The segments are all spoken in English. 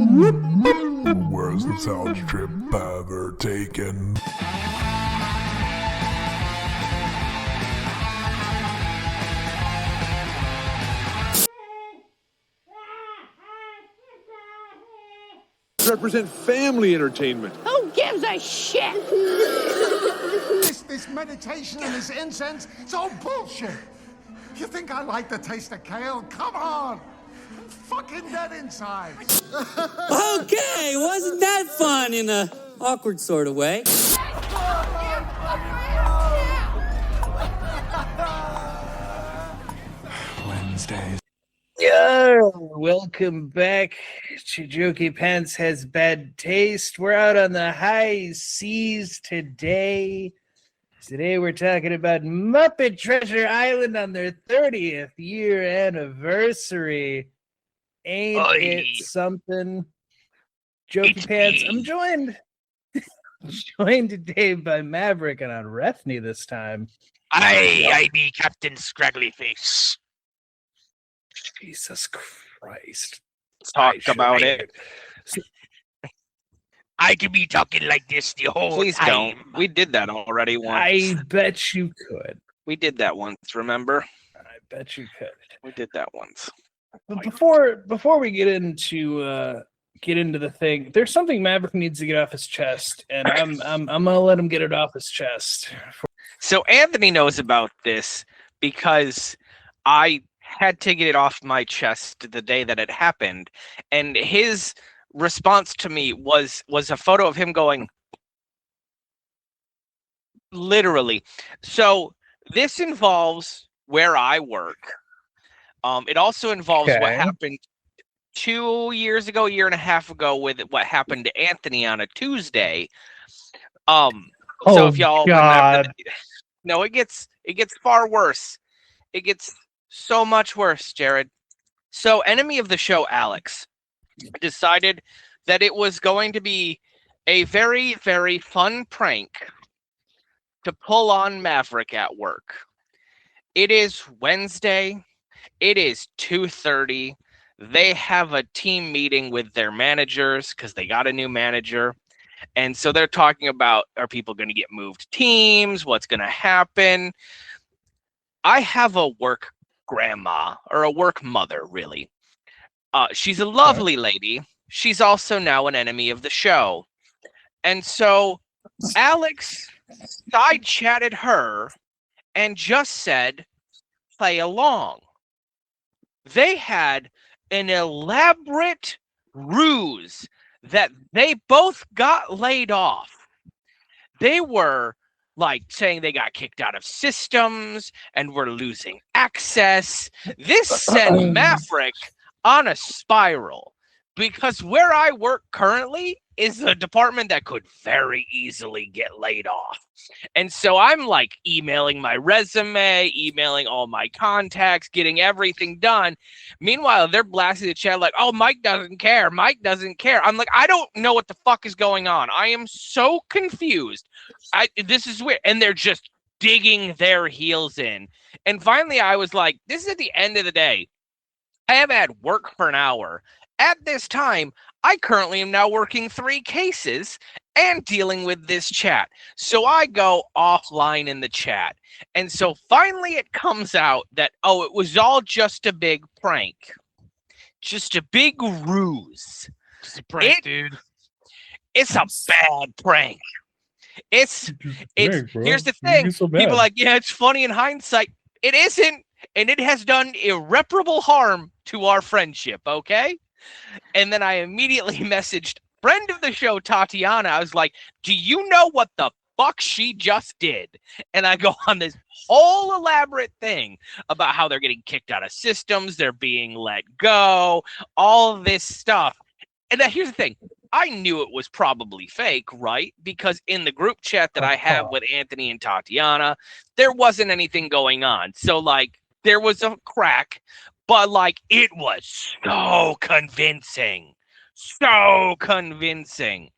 Where's the sound trip ever taken? Represent family entertainment. Who gives a shit? This meditation and this incense, it's all bullshit. You think I like the taste of kale? Come on! I'm fucking dead inside. Okay, wasn't that fun in a awkward sort of way? Wednesdays. Yo, welcome back to Jokey Pants Has Bad Taste. We're out on the high seas today. Today we're talking about Muppet Treasure Island on their 30th year anniversary. Ain't it something? Jokey Pants. I'm joined today by Maverick and on Refney this time. I be Captain Scraggly Face. Jesus Christ. Talk about it. I could be talking like this the whole Please time. don't. We did that already once. I bet you could. We did that once, remember? I bet you could. We did that once. But before we get into the thing, there's something Maverick needs to get off his chest, and I'm gonna let him get it off his chest. So Anthony knows about this because I had to get it off my chest the day that it happened, and his response to me was a photo of him going, literally. So this involves where I work. It also involves what happened 2 years ago, a year and a half ago, with what happened to Anthony on a Tuesday. So if y'all remember, no, it gets far worse. It gets so much worse, Jared. So enemy of the show, Alex, decided that it was going to be a very, very fun prank to pull on Maverick at work. It is Wednesday. It is 2:30. They have a team meeting with their managers because they got a new manager. And so they're talking about, are people going to get moved teams? What's going to happen? I have a work grandma, or a work mother, really. She's a lovely lady. She's also now an enemy of the show. And so Alex side chatted her and just said, play along. They had an elaborate ruse that they both got laid off. They were like saying they got kicked out of systems and were losing access. This sent Maverick on a spiral, because where I work currently is a department that could very easily get laid off. And so I'm like emailing my resume, emailing all my contacts, getting everything done. Meanwhile, they're blasting the chat like, oh, Mike doesn't care. Mike doesn't care. I'm like, I don't know what the fuck is going on. I am so confused. This is weird. And they're just digging their heels in. And finally, I was like, this is at the end of the day. I have had work for an hour. At this time, I currently am now working 3 cases and dealing with this chat. So I go offline in the chat. And so finally it comes out that, oh, it was all just a big prank. Just a big ruse. Just a prank, dude. It's a bad prank. It's here's the thing. So people are like, yeah, it's funny in hindsight. It isn't, and it has done irreparable harm to our friendship, okay? And then I immediately messaged friend of the show, Tatiana. I was like, do you know what the fuck she just did? And I go on this whole elaborate thing about how they're getting kicked out of systems, they're being let go, all this stuff. And then here's the thing. I knew it was probably fake, right? Because in the group chat that I have with Anthony and Tatiana, there wasn't anything going on. So, like, there was a crack, but, like, it was so convincing. So convincing.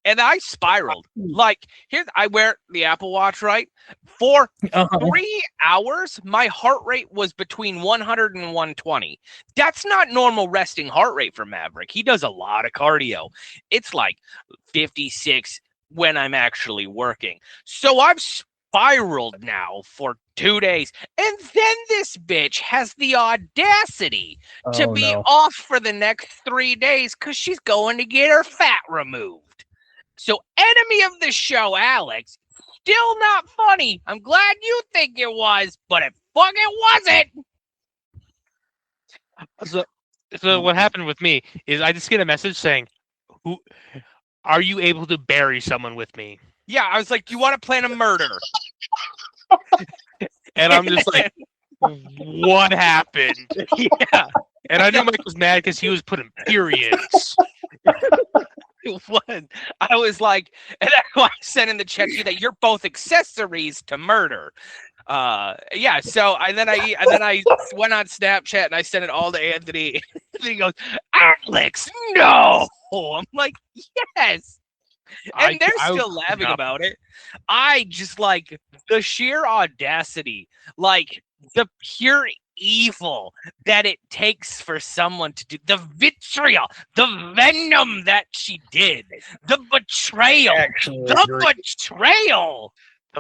and I spiraled. Like, I wear the Apple Watch, right? For 3 hours, my heart rate was between 100 and 120. That's not normal resting heart rate for Maverick. He does a lot of cardio. It's like 56 when I'm actually working. So I've spiraled now for 2 days. And then this bitch has the audacity to be off for the next 3 days because she's going to get her fat removed. So, enemy of the show, Alex, still not funny. I'm glad you think it was, but it fucking wasn't. So what happened with me is I just get a message saying, "Who are you able to bury someone with me?" Yeah, I was like, "You want to plan a murder?" And I'm just like, "What happened?" Yeah. And I knew Mike was mad because he was putting periods. One, I was like, and I sent in the chat to you that you're both accessories to murder. Yeah. So I went on Snapchat and I sent it all to Anthony. And he goes, "Alex, no!" I'm like, "Yes." And they're still laughing about it. I just like the sheer audacity, like the pure evil that it takes for someone to do the vitriol, the venom that she did, the betrayal, The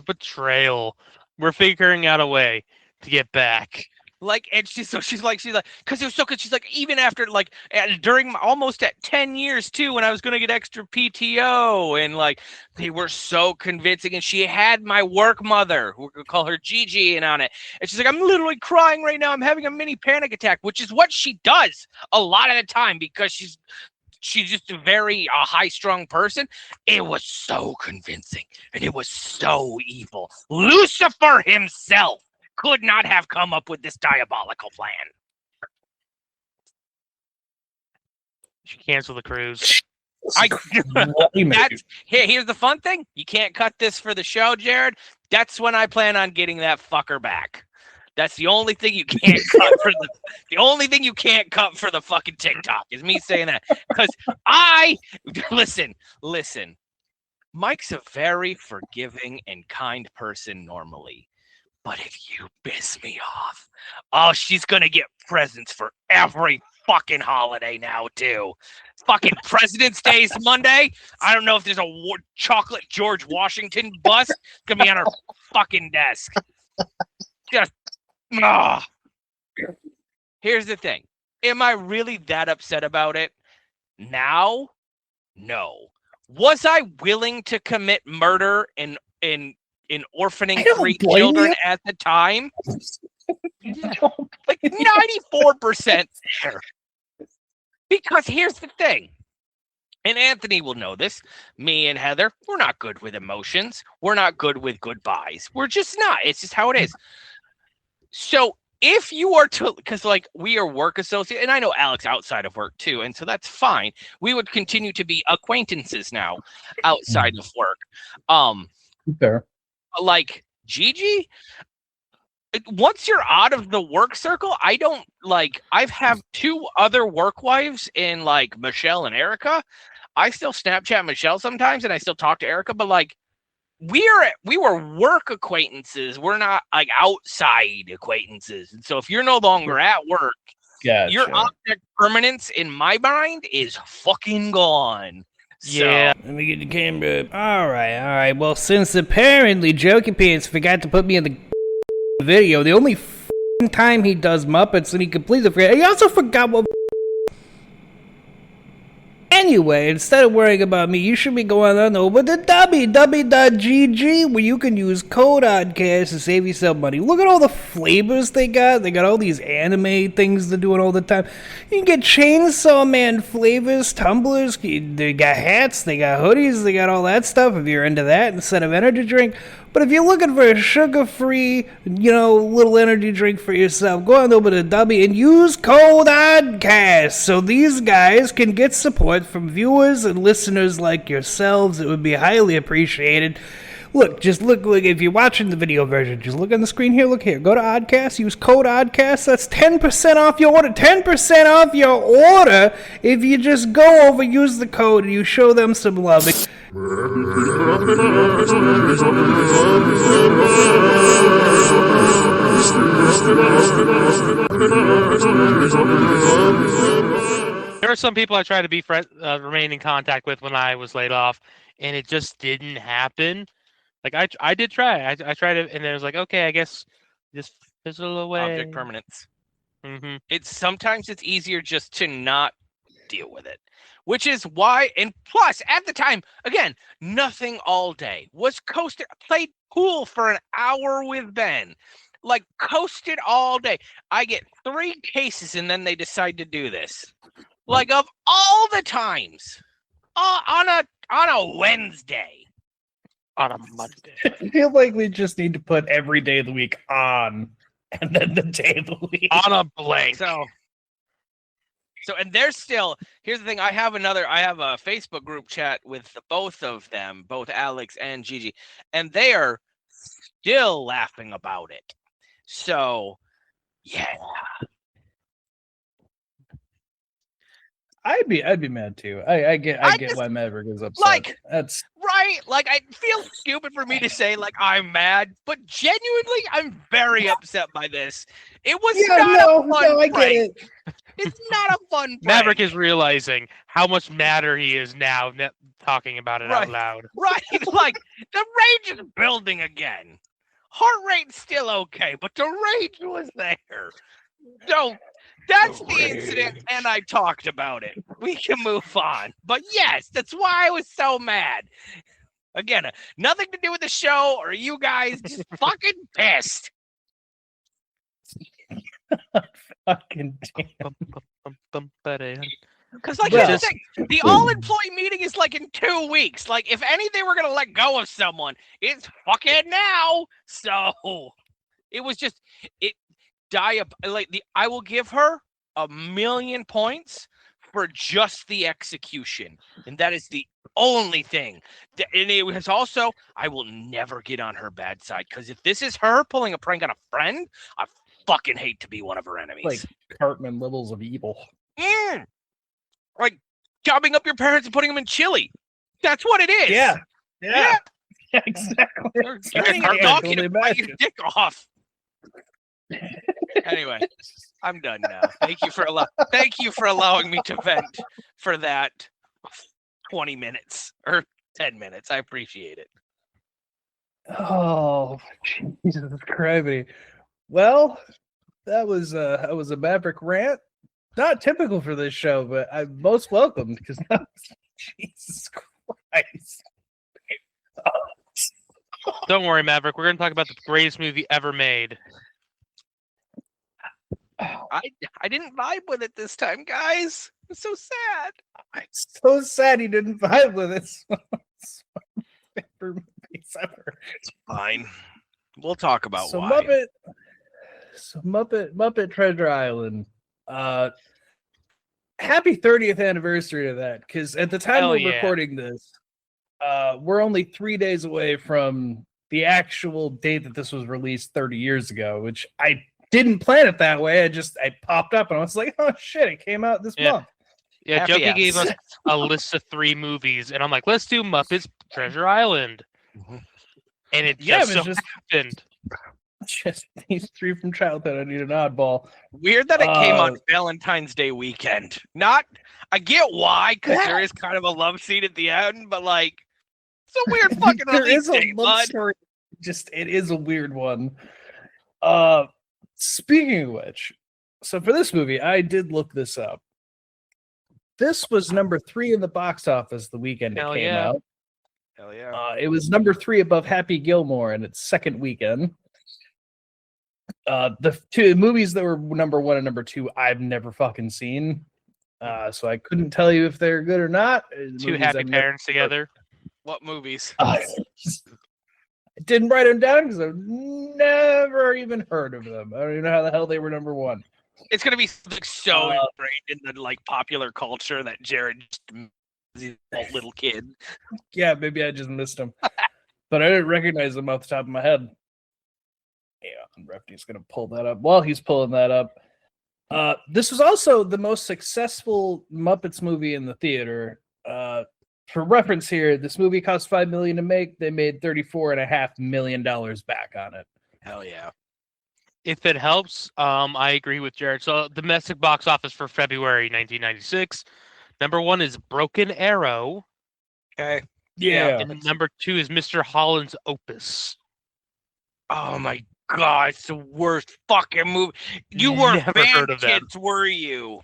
betrayal. We're figuring out a way to get back. Like, and she's like, because it was so good. She's like, even after like during almost at 10 years too, when I was gonna get extra PTO, and like they were so convincing, and she had my work mother, we're gonna call her Gigi, in on it, and she's like, "I'm literally crying right now. I'm having a mini panic attack," which is what she does a lot of the time because she's just a very high-strung person. It was so convincing, and it was so evil. Lucifer himself could not have come up with this diabolical plan. She canceled the cruise. Here's the fun thing. You can't cut this for the show, Jared. That's when I plan on getting that fucker back. That's the only thing you can't cut for the only thing you can't cut for the fucking TikTok is me saying that. Because listen. Mike's a very forgiving and kind person normally. But if you piss me off, she's gonna get presents for every fucking holiday now too. Fucking President's Day is Monday. I don't know if there's a chocolate George Washington bust gonna be on her fucking desk. Just, Here's the thing. Am I really that upset about it? Now? No. Was I willing to commit murder in orphaning 3 children at the time? Like 94% there. Because here's the thing, and Anthony will know this, me and Heather, we're not good with emotions. We're not good with goodbyes. We're just not. It's just how it is. So if you are to, because like we are work associates, and I know Alex outside of work too, and so that's fine. We would continue to be acquaintances now outside of work. Fair. Like Gigi, once you're out of the work circle, I don't like. I've have 2 other work wives in like Michelle and Erica. I still Snapchat Michelle sometimes, and I still talk to Erica. But like, we were work acquaintances. We're not like outside acquaintances. And so if you're no longer at work, your object permanence in my mind is fucking gone. Yeah. Let me get the camera up. All right. Well, since apparently Jokey Pants forgot to put me in the video, the only time he does Muppets, and he completely forgot. He also forgot what. Anyway, instead of worrying about me, you should be going on over to www.gg, where you can use code Oddcast to save yourself money. Look at all the flavors they got. They got all these anime things they're doing all the time. You can get Chainsaw Man flavors, tumblers, they got hats, they got hoodies, they got all that stuff if you're into that instead of energy drink. But if you're looking for a sugar-free, little energy drink for yourself, go on over to W and use code Oddcast so these guys can get support from viewers and listeners like yourselves. It would be highly appreciated. Look, if you're watching the video version, just look on the screen here, look here. Go to Oddcast, use code Oddcast. That's 10% off your order. 10% off your order if you just go over, use the code, and you show them some love. There are some people I try to be remain in contact with when I was laid off, and it just didn't happen. Like I did try. I tried it, and then it was like, okay, I guess just fizzle away. Object permanence. Mm-hmm. Sometimes it's easier just to not deal with it, which is why. And plus, at the time, again, nothing all day. Was coasted, played pool for an hour with Ben, like coasted all day. I get 3 cases, and then they decide to do this. Like of all the times, on a Wednesday. On a Monday. I feel like we just need to put every day of the week on, and then the day of the week On a blank. So, and they're still. Here's the thing: I have a Facebook group chat with both of them, both Alex and Gigi, and they are still laughing about it. So, yeah. I'd be mad too. I get why Maverick is upset. Like, that's right. Like, I feel stupid for me to say like I'm mad, but genuinely, I'm very upset by this. It was not a fun prank. It's not a fun prank. Maverick is realizing how much madder he is now talking about it out loud. Right. Like, the rage is building again. Heart rate's still okay, but the rage was there. So that's the incident, and I talked about it. We can move on. But yes, that's why I was so mad. Again, nothing to do with the show or you guys, just fucking pissed. fucking damn. Because, like, here's the thing. The all-employee meeting is, like, in 2 weeks. Like, if anything, we're going to let go of someone, it's fucking now. So, it was just, I will give her 1,000,000 points for just the execution. And that is the only thing. And it was also, I will never get on her bad side. Because if this is her pulling a prank on a friend, I fucking hate to be one of her enemies. Like Cartman levels of evil. Like chopping up your parents and putting them in chili. That's what it is. Yeah. Exactly. Knocking your dick off. Anyway, I'm done now. Thank you for allowing me to vent for that 20 minutes or 10 minutes. I appreciate it. Oh, Jesus Christ. Well, that was a Maverick rant. Not typical for this show, but I'm most welcome because that was, Jesus Christ. Don't worry, Maverick. We're going to talk about the greatest movie ever made. I didn't vibe with it this time, guys. I'm so sad. I'm so sad he didn't vibe with it. It's fine. We'll talk about so why. Muppet Treasure Island. Happy 30th anniversary of that, because at the time we're recording this, we're only 3 days away from the actual date that this was released 30 years ago, which I didn't plan it that way. I popped up and I was like, oh shit, it came out this month. Yeah, Jokey gave us a list of 3 movies, and I'm like, let's do Muppets Treasure Island. And it just happened. Just these 3 from childhood. I need an oddball. Weird that it came on Valentine's Day weekend. I get why, because there is kind of a love scene at the end, but like, it's a weird fucking release date, bud. Story. It is a weird one. Speaking of which, so for this movie, I did look this up. This was number 3 in the box office the weekend it came out. Hell yeah. It was number 3 above Happy Gilmore in its second weekend. The 2 movies that were number 1 and number 2, I've never fucking seen. So I couldn't tell you if they're good or not. 2 happy parents together. What movies? I didn't write them down because I've never even heard of them. I don't even know how the hell they were number 1. It's gonna be like so ingrained in the like popular culture that Jared is a little kid. Yeah, maybe I just missed them, but I didn't recognize them off the top of my head. Yeah, Refty's gonna pull that up. While he's pulling that up, this was also the most successful Muppets movie in the theater. For reference here, this movie cost $5 million to make. They made $34.5 million back on it. Hell yeah. If it helps, I agree with Jared. So domestic box office for February 1996. Number 1 is Broken Arrow. Okay. And number 2 is Mr. Holland's Opus. Oh my god, it's the worst fucking movie. You weren't Never heard of them. kids, were you?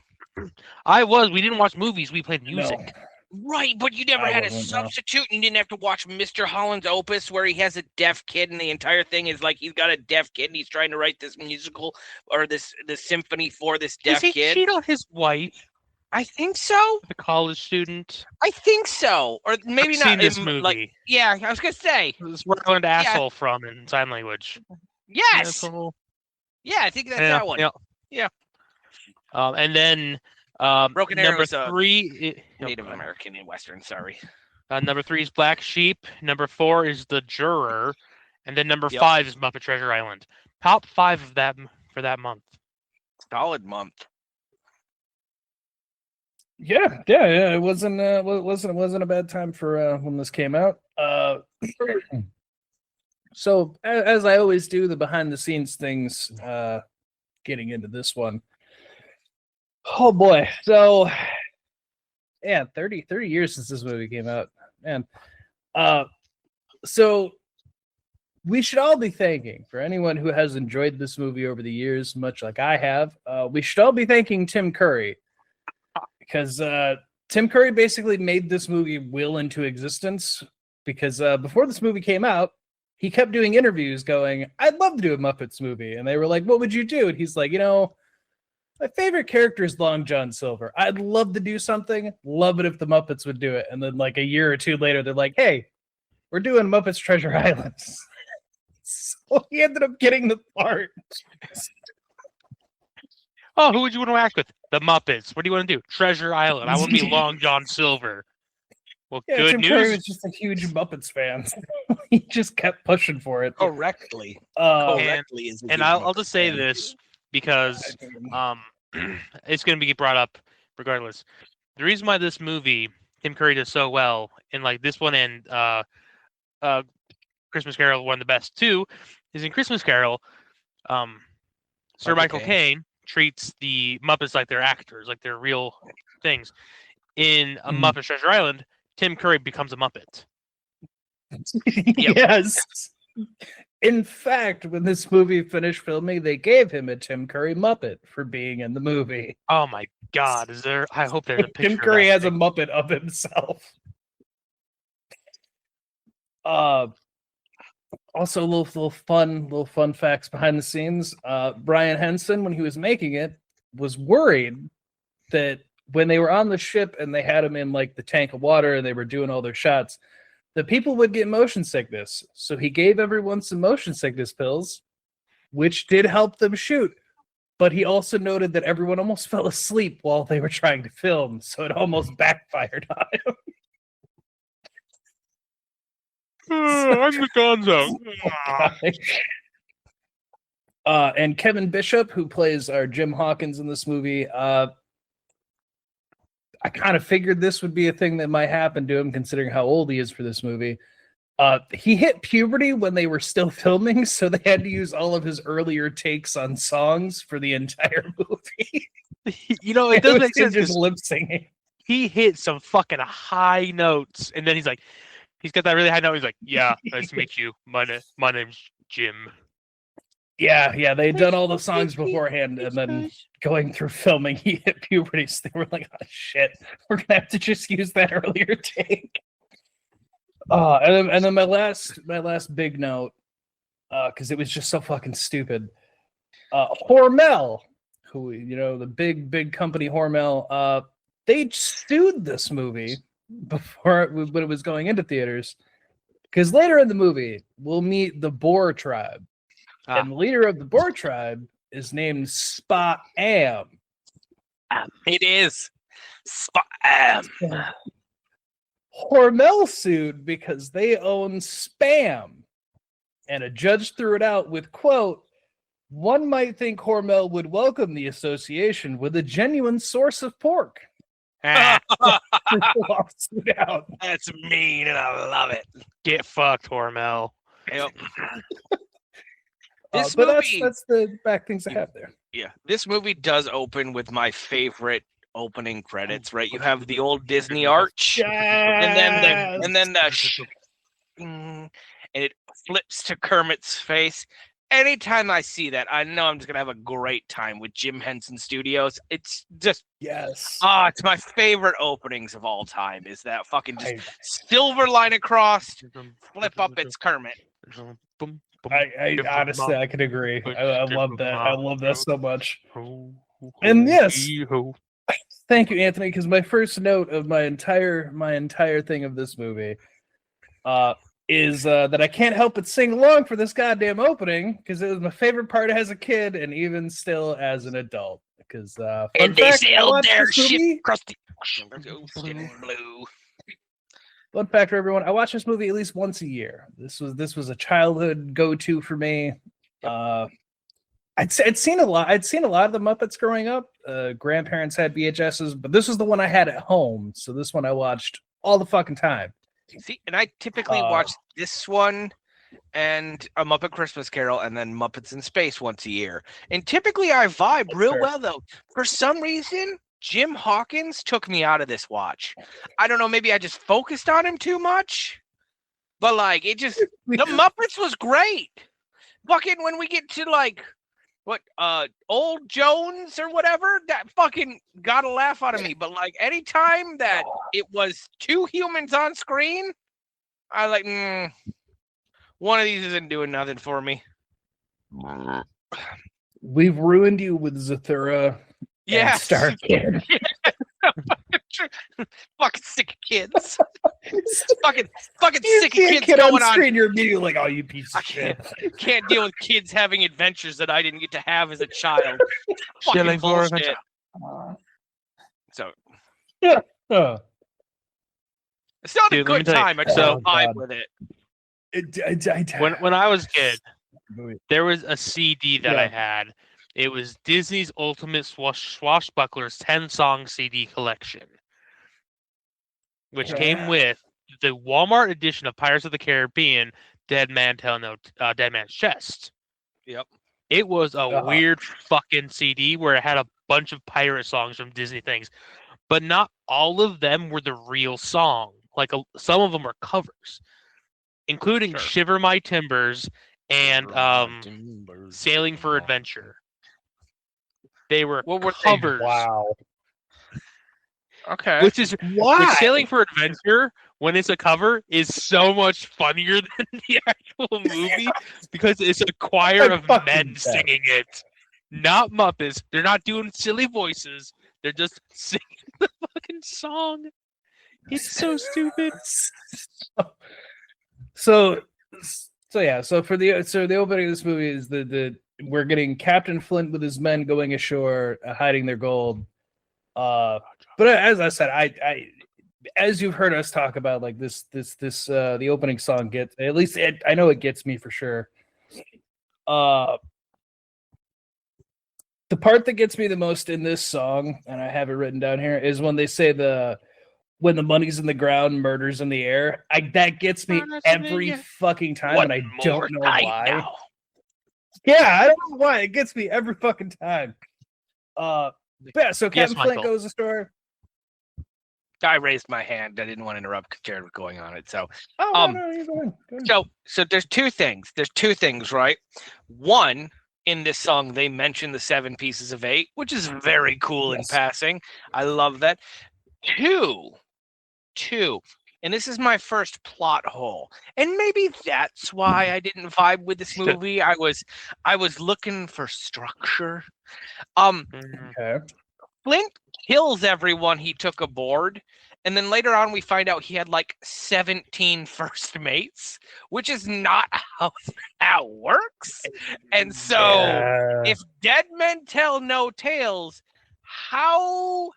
I was. We didn't watch movies. We played music. No. Right, but you never had a substitute and you didn't have to watch Mr. Holland's Opus where he has a deaf kid and the entire thing is like he's got a deaf kid and he's trying to write this musical or this symphony for this deaf Does he kid. cheat on his wife? I think so. The college student. I think so. Or maybe I've not seen this in, movie. Like, yeah, I was gonna say. This is where I learned asshole from in sign language. Yes. Yeah, I think that's that one. Yeah. And then Broken number Arrow is 3 Native American and Western, sorry. Number 3 is Black Sheep. Number 4 is The Juror, and then number 5 is Muppet Treasure Island. Top 5 of that for that month. Solid month. Yeah. It wasn't a bad time for when this came out. So as I always do, the behind the scenes things. Getting into this one. Oh boy. So yeah, 30 years since this movie came out. Man. So we should all be thanking for anyone who has enjoyed this movie over the years, much like I have. We should all be thanking Tim Curry because Tim Curry basically made this movie will into existence because before this movie came out, he kept doing interviews going, I'd love to do a Muppets movie. And they were like, what would you do? And he's like, my favorite character is Long John Silver. I'd love to do something. Love it if the Muppets would do it. And then like a year or two later, they're like, hey, we're doing Muppets Treasure Island. So he ended up getting the part. Oh, who would you want to act with? The Muppets. What do you want to do? Treasure Island. I want to be Long John Silver. Well, yeah, good Tim news. Curry was just a huge Muppets fan. He just kept pushing for it. Correctly. And I'll just say this because it's going to be brought up regardless. The reason why this movie Tim Curry does so well, and like this one and Christmas Carol, one of the best too, is in Christmas Carol. Sir Michael Caine treats the Muppets like they're actors, like they're real things. In a Muppet Treasure Island, Tim Curry becomes a Muppet. Yes. In fact, when this movie finished filming, they gave him a Tim Curry Muppet for being in the movie. Oh my God! Is there? I hope there's a picture. Tim Curry has a Muppet of himself. Also, little fun facts behind the scenes. Brian Henson, when he was making it, was worried that when they were on the ship and they had him in like the tank of water and they were doing all their shots, the people would get motion sickness. So he gave everyone some motion sickness pills, which did help them shoot. But he also noted that everyone almost fell asleep while they were trying to film. So it almost backfired on him. I'm the Gonzo. And Kevin Bishop, who plays our Jim Hawkins in this movie, I kind of figured this would be a thing that might happen to him, considering how old he is for this movie. He hit puberty when they were still filming, so they had to use all of his earlier takes on songs for the entire movie. It does make sense. Just lip singing. He hit some fucking high notes, and then he's got that really high note. He's like, "Yeah, nice to meet you. My name's Jim." Yeah, they'd done all the songs beforehand, and then going through filming, he hit puberty, so they were like, oh shit, we're gonna have to just use that earlier take. And then my last big note, because it was just so fucking stupid. Hormel, who, the big company Hormel, they sued this movie when it was going into theaters, because later in the movie, we'll meet the Boer tribe. And the leader of the Boer tribe is named Spa-Am. It is. Spa-Am. Hormel sued because they own Spam. And a judge threw it out with, quote, one might think Hormel would welcome the association with a genuine source of pork. lawsuit out. That's mean, and I love it. Get fucked, Hormel. Yep. But This movie, that's the back things I have there. yeah, this movie does open with my favorite opening credits. Right, you have the old Disney arch, and then and it flips to Kermit's face. Anytime I see that, I know I'm just gonna have a great time with Jim Henson Studios. It's just Yes. it's my favorite openings of all time. Is that fucking just silver line across, flip up, it's Kermit. I honestly I can agree. I love that. I love that so much. And yes, thank you, Anthony, because my first note of my entire thing of this movie is that I can't help but sing along for this goddamn opening because it was my favorite part as a kid and even still as an adult. Because And they sailed their ship across the ocean blue. Fun fact for everyone: I watch this movie at least once a year. This was a childhood go-to for me. I'd seen a lot. I'd seen a lot of the Muppets growing up. Grandparents had VHSs, but this was the one I had at home. So this one I watched all the fucking time. See, and I typically watch this one and A Muppet Christmas Carol and then Muppets in Space once a year. And typically I vibe real well, though. For some reason, Jim Hawkins took me out of this watch. I don't know, maybe I just focused on him too much. But, like, it just... The Muppets was great. Fucking when we get to, like... Old Jones or whatever, that fucking got a laugh out of me. But like anytime that it was two humans on screen, I like one of these isn't doing nothing for me. We've ruined you with Zathura. Yeah, Star Kid. Fucking sick of kids. fucking You sick see of a kids kid going on on. screen, you're immediately like, "Oh, you piece I of shit." can't deal with kids having adventures that I didn't get to have as a child. Fucking Shilling for bullshit. So Oh. it's not a Dude, let me good tell you. time. I just So- vibe with it. When I was a kid, Movie. there was a CD that I had. It was Disney's Ultimate Swashbucklers 10-song CD collection, which came with the Walmart edition of Pirates of the Caribbean, Dead Man's Chest. Yep. It was a weird fucking CD where it had a bunch of pirate songs from Disney things, but not all of them were the real song. Like some of them were covers, including Shiver My Timbers and Sailing for Adventure. They were covers. Wow. Okay. Which is Why? which Sailing for Adventure, when it's a cover, is so much funnier than the actual movie because it's a choir of men singing it. Not Muppets. They're not doing silly voices. They're just singing the fucking song. It's so stupid. So the opening of this movie is the we're getting Captain Flint with his men going ashore, hiding their gold. But as I said, I as you've heard us talk about, like this the opening song gets, at least I know it gets me for sure. The part that gets me the most in this song, and I have it written down here, is when they say when the money's in the ground, murder's in the air. That gets me every fucking time, and I don't know why. Now. Yeah, I don't know why. It gets me every fucking time. Yeah, so Captain Flint Michael. goes ashore. I raised my hand. I didn't want to interrupt Jared with going on it. So, No, you're going. Go ahead. so there's two things. There's two things, right? One, in this song, they mention the 7 pieces of 8, which is very cool in passing. I love that. Two, and this is my first plot hole, and maybe that's why I didn't vibe with this movie. I was looking for structure. Okay. Flint kills everyone he took aboard, and then later on we find out he had like 17 first mates, which is not how that works. And so if dead men tell no tales, how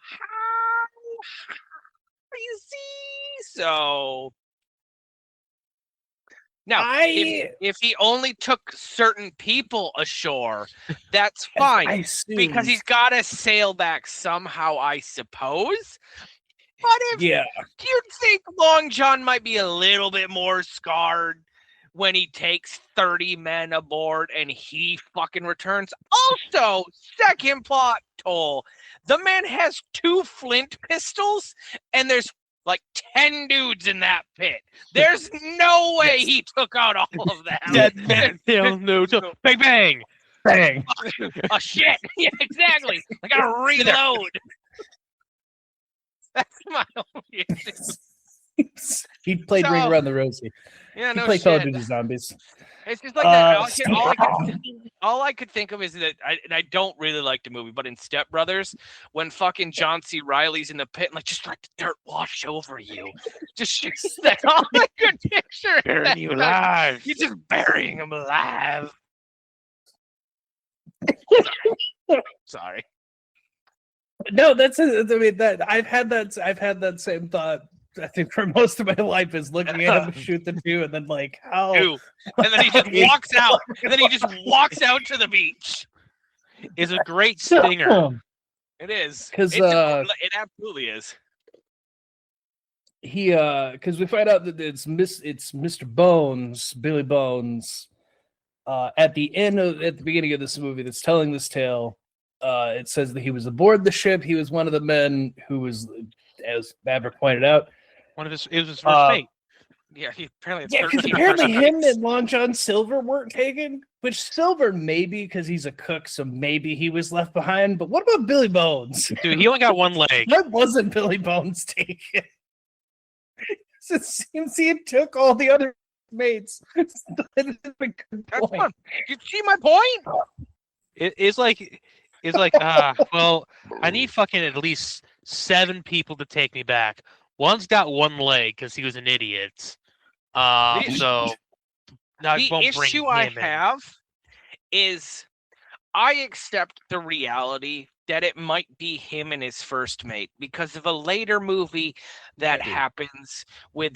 you see? So now, if he only took certain people ashore, that's fine, I see. because he's got to sail back somehow, I suppose. But if Yeah. you'd think Long John might be a little bit more scarred when he takes 30 men aboard and he fucking returns. Also, second plot hole, the man has 2 flint pistols and there's like 10 dudes in that pit. There's no way he took out all of them. Dead man, no, bang bang. Bang. Oh shit! Yeah, exactly. I gotta reload. That's my only issue. He played So- Ring Around the Rosie. Yeah, He no played Call of shit. Duty Zombies. It's just like that. All I could think of is that I don't really like the movie, but in Step Brothers, when fucking John C. Reilly's in the pit and like just let the dirt wash over you, just that's all I could picture. Burying you alive. He's just burying him alive. Sorry. No, that's it. I mean, that I've had that same thought. I think for most of my life is looking at him shoot the 2 and then like how Ew. And then he just walks out. And then he just walks out to the beach. Is a great stinger. It is. 'Cause, it absolutely is. he because we find out that it's Mr. Bones, Billy Bones, at the beginning of this movie that's telling this tale. It says that he was aboard the ship. He was one of the men who was, as Maverick pointed out, It was his first mate. Yeah, he apparently. yeah, because apparently him and Long John Silver weren't taken. Which Silver maybe because he's a cook, so maybe he was left behind. But what about Billy Bones? Dude, he only got one leg. Why wasn't Billy Bones taken? It seems he took all the other mates. That's That's fun. You see my point? It's like, well, I need fucking at least 7 people to take me back. One's got one leg because he was an idiot. So now The won't bring issue I him in. have is I accept the reality that it might be him and his first mate because of a later movie that happens with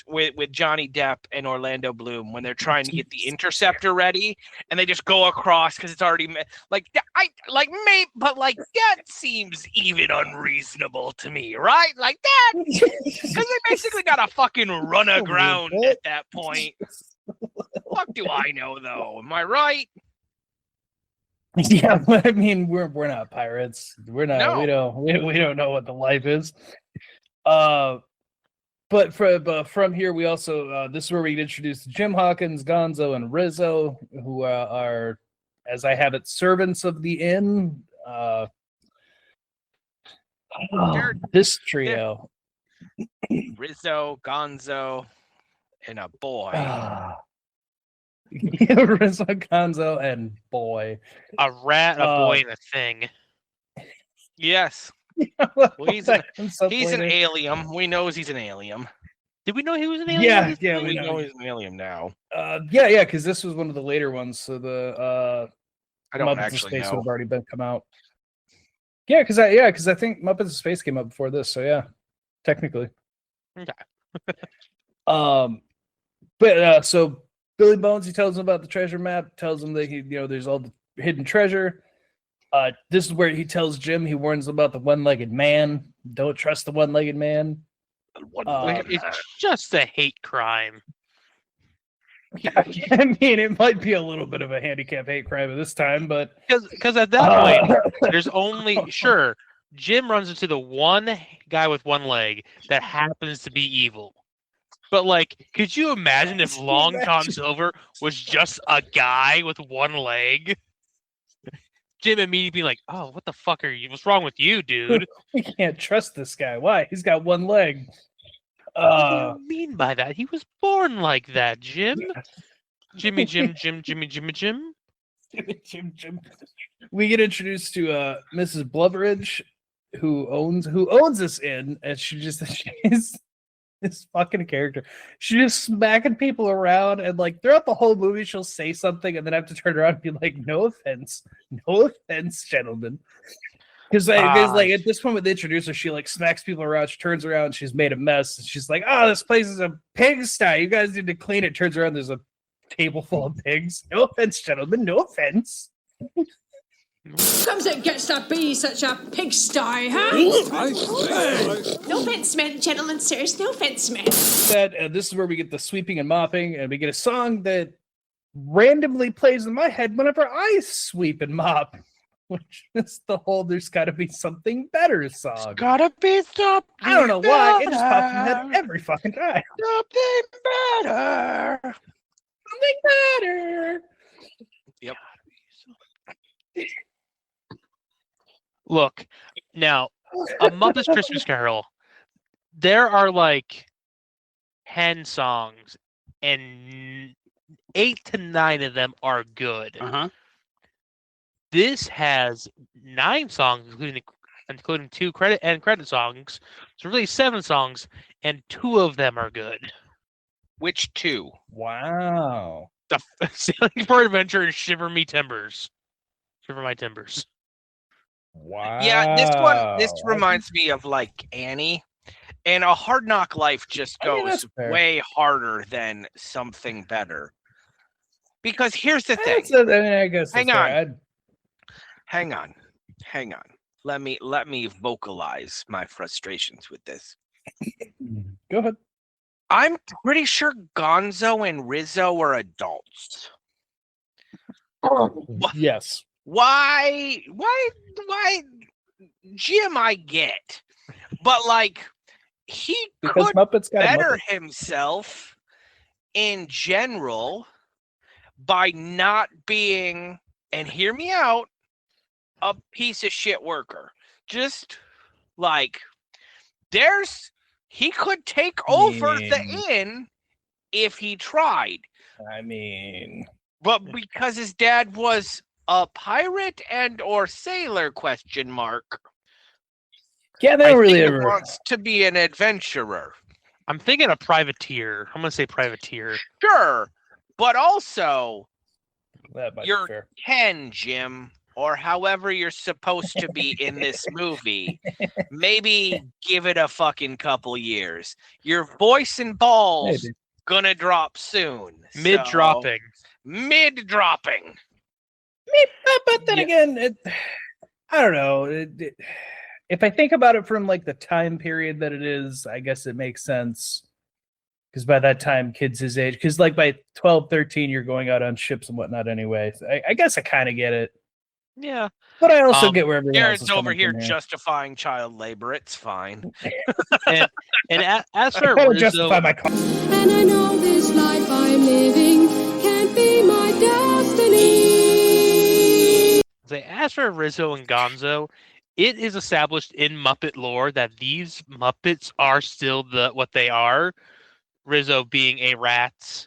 with Johnny Depp and Orlando Bloom when they're trying to get the interceptor ready and they just go across because it's already but that seems even unreasonable to me, right? Like that because they basically got to fucking run aground at that point. Fuck do I know though? Am I right? Yeah, but I mean, we're not pirates. We're not. No. We don't know what the life is. But from here, we also this is where we get introduced to Jim Hawkins, Gonzo, and Rizzo, who are, as I have it, servants of the inn. This trio, Rizzo, Gonzo, and a boy. Rizzo, Gonzo, and boy. A rat, a boy, and a thing. Yes. Well, he's an later. alien. We know he's an alien. Did we know he was an alien? Yeah, We we know know. he's an alien now. Yeah, because this was one of the later ones. So the I don't Muppets of actually Space would know. have already been come out. Yeah, because I think Muppets of Space came out before this. So yeah, technically. Okay. But so Billy Bones, he tells him about the treasure map. Tells him that there's all the hidden treasure. This is where he tells Jim. He warns him about the one-legged man. Don't trust the one-legged man. It's just a hate crime. I mean, it might be a little bit of a handicap hate crime at this time, but Because at that point, there's only Jim runs into the one guy with one leg that happens to be evil. But like, could you imagine if Long John Silver was just a guy with one leg? Jim immediately being like, "Oh, what the fuck are you? What's wrong with you, dude?" we can't trust this guy. Why? He's got one leg. What do you mean by that? He was born like that, Jim. Jimmy, Jim. Jim. We get introduced to Mrs. Blubberidge, who owns this inn, and she's this fucking character. She's just smacking people around, and like throughout the whole movie, she'll say something and then have to turn around and be like, "No offense, gentlemen." Because like at this point with the introducer, she like smacks people around. She turns around, she's made a mess. And she's like, "Oh, this place is a pigsty. You guys need to clean it." Turns around, there's a table full of pigs. No offense, gentlemen. No offense. Comes it gets to be such a pigsty, huh? No offense meant, gentlemen, sirs. No offense meant. That this is where we get the sweeping and mopping, and we get a song that randomly plays in my head whenever I sweep and mop, which is the whole "There's Got to Be Something Better" song. Gotta be something. I don't know why it just pops in my head every fucking time. Something better. Something better. Yep. Look, now, A Muppet's Christmas Carol, there are like 10 songs, and 8 to 9 of them are good. This has 9 songs, including 2 credit songs. So really 7 songs, and 2 of them are good. Which 2? Wow. The Sailing for Adventure and Shiver My Timbers. Wow. Yeah, this reminds me of like Annie, and A Hard Knock Life just goes way harder than Something Better. Because here's the thing. I guess Hang on. Let me vocalize my frustrations with this. Go ahead. I'm pretty sure Gonzo and Rizzo are adults. Yes. Why Jim I get, but like he Because could Muppets got better Muppet. himself in general by not being, and hear me out, a piece of shit worker. Just like he could take over the inn if he tried. I mean, but because his dad was a pirate and or sailor ? Yeah, they don't really ever wants to be an adventurer. I'm thinking a privateer. I'm gonna say privateer. Sure, but also that might be you're fair. 10, Jim, or however you're supposed to be in this movie. Maybe give it a fucking couple years. Your voice and balls Maybe. gonna drop soon. Mid-dropping. Mid-dropping. But then again, I don't know. If I think about it from like the time period that it is, I guess it makes sense. Because by that time, kids his age, because like by 12, 13, you're going out on ships and whatnot anyway. So I guess I kind of get it. Yeah. But I also get where everyone else Jared's is over coming here from justifying child labor. It's fine. and as for I Rizzo, justify my car. And I know this life I'm living can't be my destiny. as for Rizzo and Gonzo, it is established in Muppet lore that these Muppets are still what they are. Rizzo being a rat.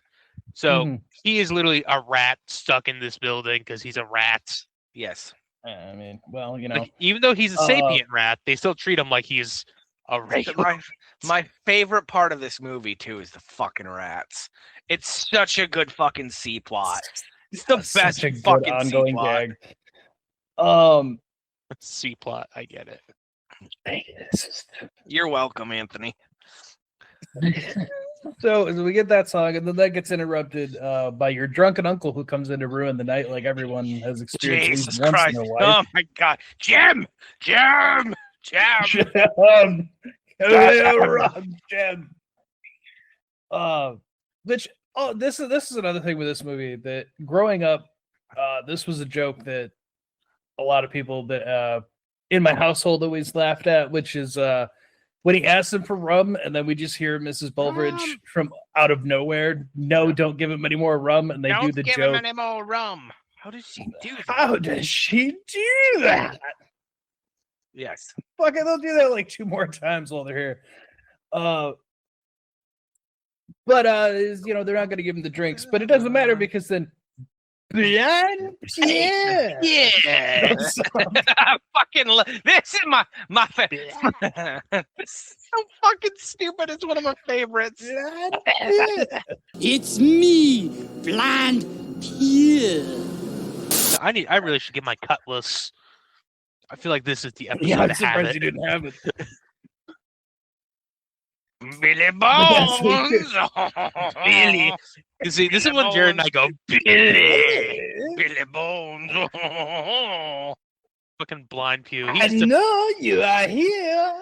So he is literally a rat stuck in this building because he's a rat. Yes. I mean, well, you know, Like, even though he's a sapient rat, they still treat him like he's a regular. My favorite part of this movie too is the fucking rats. It's such a good fucking C plot. It's the best such a good fucking ongoing C-plot. gag. C plot, I get it. You're welcome, Anthony. So we get that song, and then that gets interrupted by your drunken uncle who comes in to ruin the night, like everyone has experienced Jesus once Christ! in their Oh life. my God, Jim! Jim! This is another thing with this movie that growing up, this was a joke that a lot of people that in my household always laughed at, which is when he asks him for rum, and then we just hear Mrs. Bulbridge from out of nowhere, "No, don't give him any more rum," and they do the give joke. him any more rum. How does she do that? How does she do that? Yes. Fucking, they'll do that like 2 more times while they're here. But you know, they're not going to give him the drinks, but it doesn't matter because then Blind Pierre. Yeah. Fucking this is my favorite. So fucking stupid. It's one of my favorites. It's me, Blind Pierre. I really should get my cutlass. I feel like this is the episode Yeah, I'm to have surprised it. you didn't have it. Billy Bones. Billy. You see, this is when Jared and I go, Billy. Billy Bones. Fucking blind Pew. I know you are here.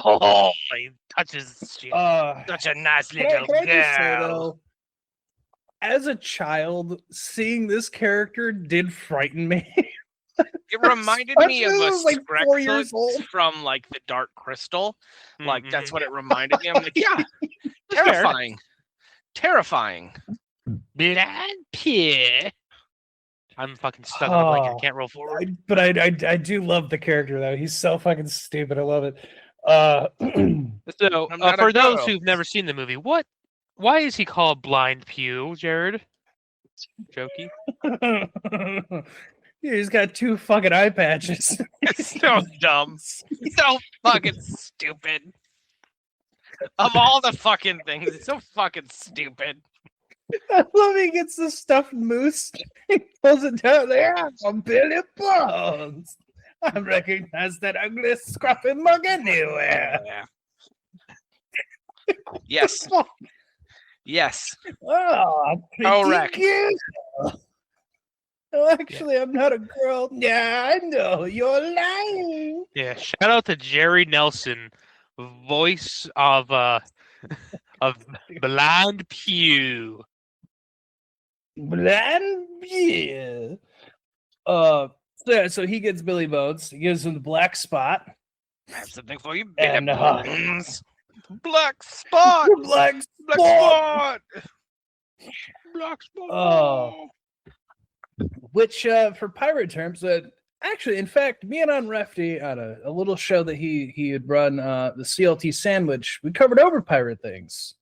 Oh, he touches shit. Such a nice Can little I just say, girl. though, as a child, seeing this character did frighten me. It reminded me of I a was like 4 years Skrexlix old. from like the Dark Crystal. Like that's Mhm. what it reminded me. I'm like, yeah, terrifying, terrifying. Blind Pew. I'm fucking stuck in a blanket. I can't roll forward. But I do love the character though. He's so fucking stupid. I love it. So, I'm not a for those girl. who've never seen the movie, why is he called Blind Pew, Jared? Jokey. Yeah, he's got 2 fucking eye patches. It's so dumb, so fucking stupid. Of all the fucking things, it's so fucking stupid. I love he gets the stuffed moose. He pulls it down there. I'm Billy Bones. I recognize that ugly, scruffy mug anywhere. Yes, yes. Oh, Correct. cute. Oh, actually, I'm not a girl. Yeah, I know. You're lying. Yeah, shout out to Jerry Nelson, voice of Blind Pew. Blind beer. So he gets Billy Bones. He gives him the black spot. I have something for you, And, Billy Bones. Black spot. Black Black spot. spot. Black spot. Oh. Which, for pirate terms, actually, in fact, me and Unrefty on a little show that he had run, the CLT Sandwich, we covered over pirate things.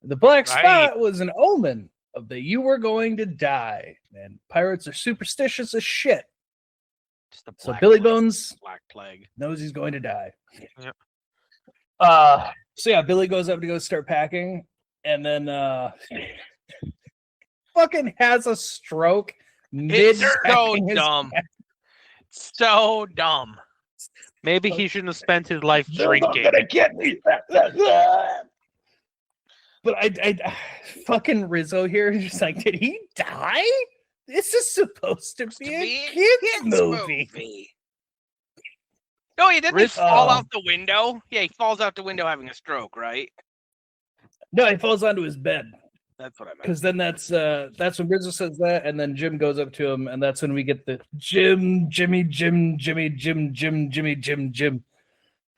The black spot was an omen of that you were going to die, and pirates are superstitious as shit. Just the So Black Billy Plague. Bones Black Plague. knows he's going to die. Yep. So yeah, Billy goes up to go start packing, and then fucking has a stroke mid. It's so dumb. So dumb. Maybe he shouldn't have spent his life They're not drinking. gonna get me. But I fucking Rizzo here is just like, did he die? This is supposed to be a kids movie. No, he didn't Rizzo- fall out the window. Yeah, he falls out the window having a stroke, right? No, he falls onto his bed. That's what I meant. Because then that's when Rizzo says that, and then Jim goes up to him, and that's when we get the Jim, Jimmy, Jim, Jimmy, Jim, Jim, Jimmy, Jim, Jim.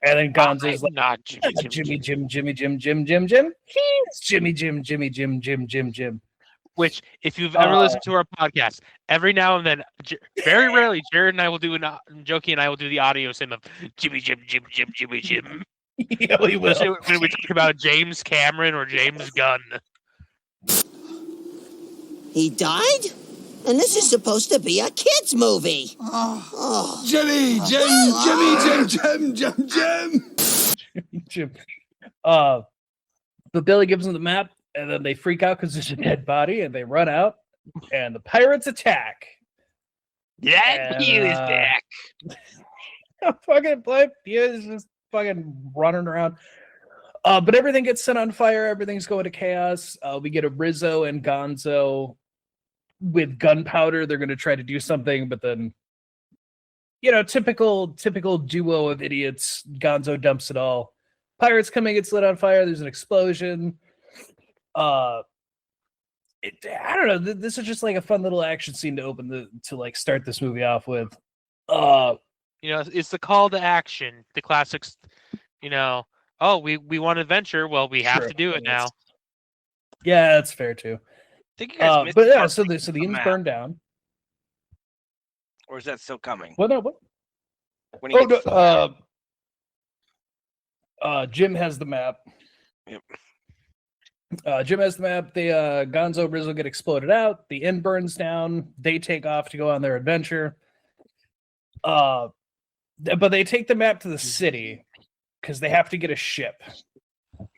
And then Gonzo's like, not Jimmy, Jim, Jimmy, Jim, Jim, Jim, Jim. He's Jimmy, Jim, Jimmy, Jim, Jim, Jim, Jim. Which, if you've ever listened to our podcast, every now and then, very rarely, Jared and I will do Jokey and I will do the audio sim of Jimmy, Jim, Jim, Jim, Jimmy, Jim. Yeah, we will. Especially when we talk about James Cameron or James Gunn. He died? And this is supposed to be a kid's movie. Jimmy, Jim. Jim. But Billy gives them the map, and then they freak out because there's a dead body, and they run out, and the pirates attack. That Pew is back. Fucking Black Pew is just fucking running around. But everything gets set on fire. Everything's going to chaos. We get a Rizzo and Gonzo with gunpowder. They're going to try to do something, but then, typical duo of idiots. Gonzo dumps it all. Pirates come and get lit on fire. There's an explosion. I don't know. This is just like a fun little action scene to start this movie off with. It's the call to action. The classics. Oh, we want adventure. Well, we have to do it now. Yeah, that's fair too. I think you guys missed But yeah, part so the of inn's map. burned down. Or is that still coming? What? No, what? When he gets the map. Jim has the map. Yep. Jim has the map. The Gonzo Rizzo get exploded out. The inn burns down. They take off to go on their adventure. But they take the map to the city because they have to get a ship.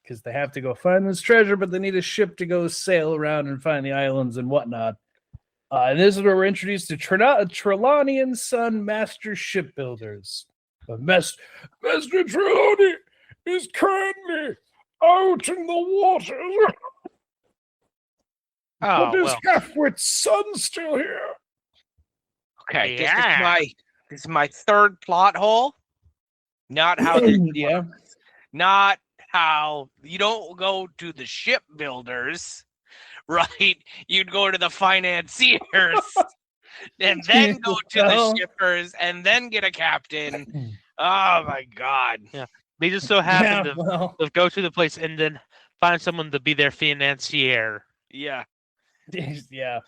Because they have to go find this treasure, but they need a ship to go sail around and find the islands and whatnot. And this is where we're introduced to Trelawney and Son Master Shipbuilders. Master Trelawney is currently out in the water. But his half-wit son's still here. Okay, Yeah. this is my third plot hole. Not how this Yeah. works. Not how you don't go to the shipbuilders, right? You'd go to the financiers and then go to the shippers and then get a captain. Oh my god. Yeah. They just so happen Yeah, to, well. to go to the place and then find someone to be their financier. Yeah. Yeah.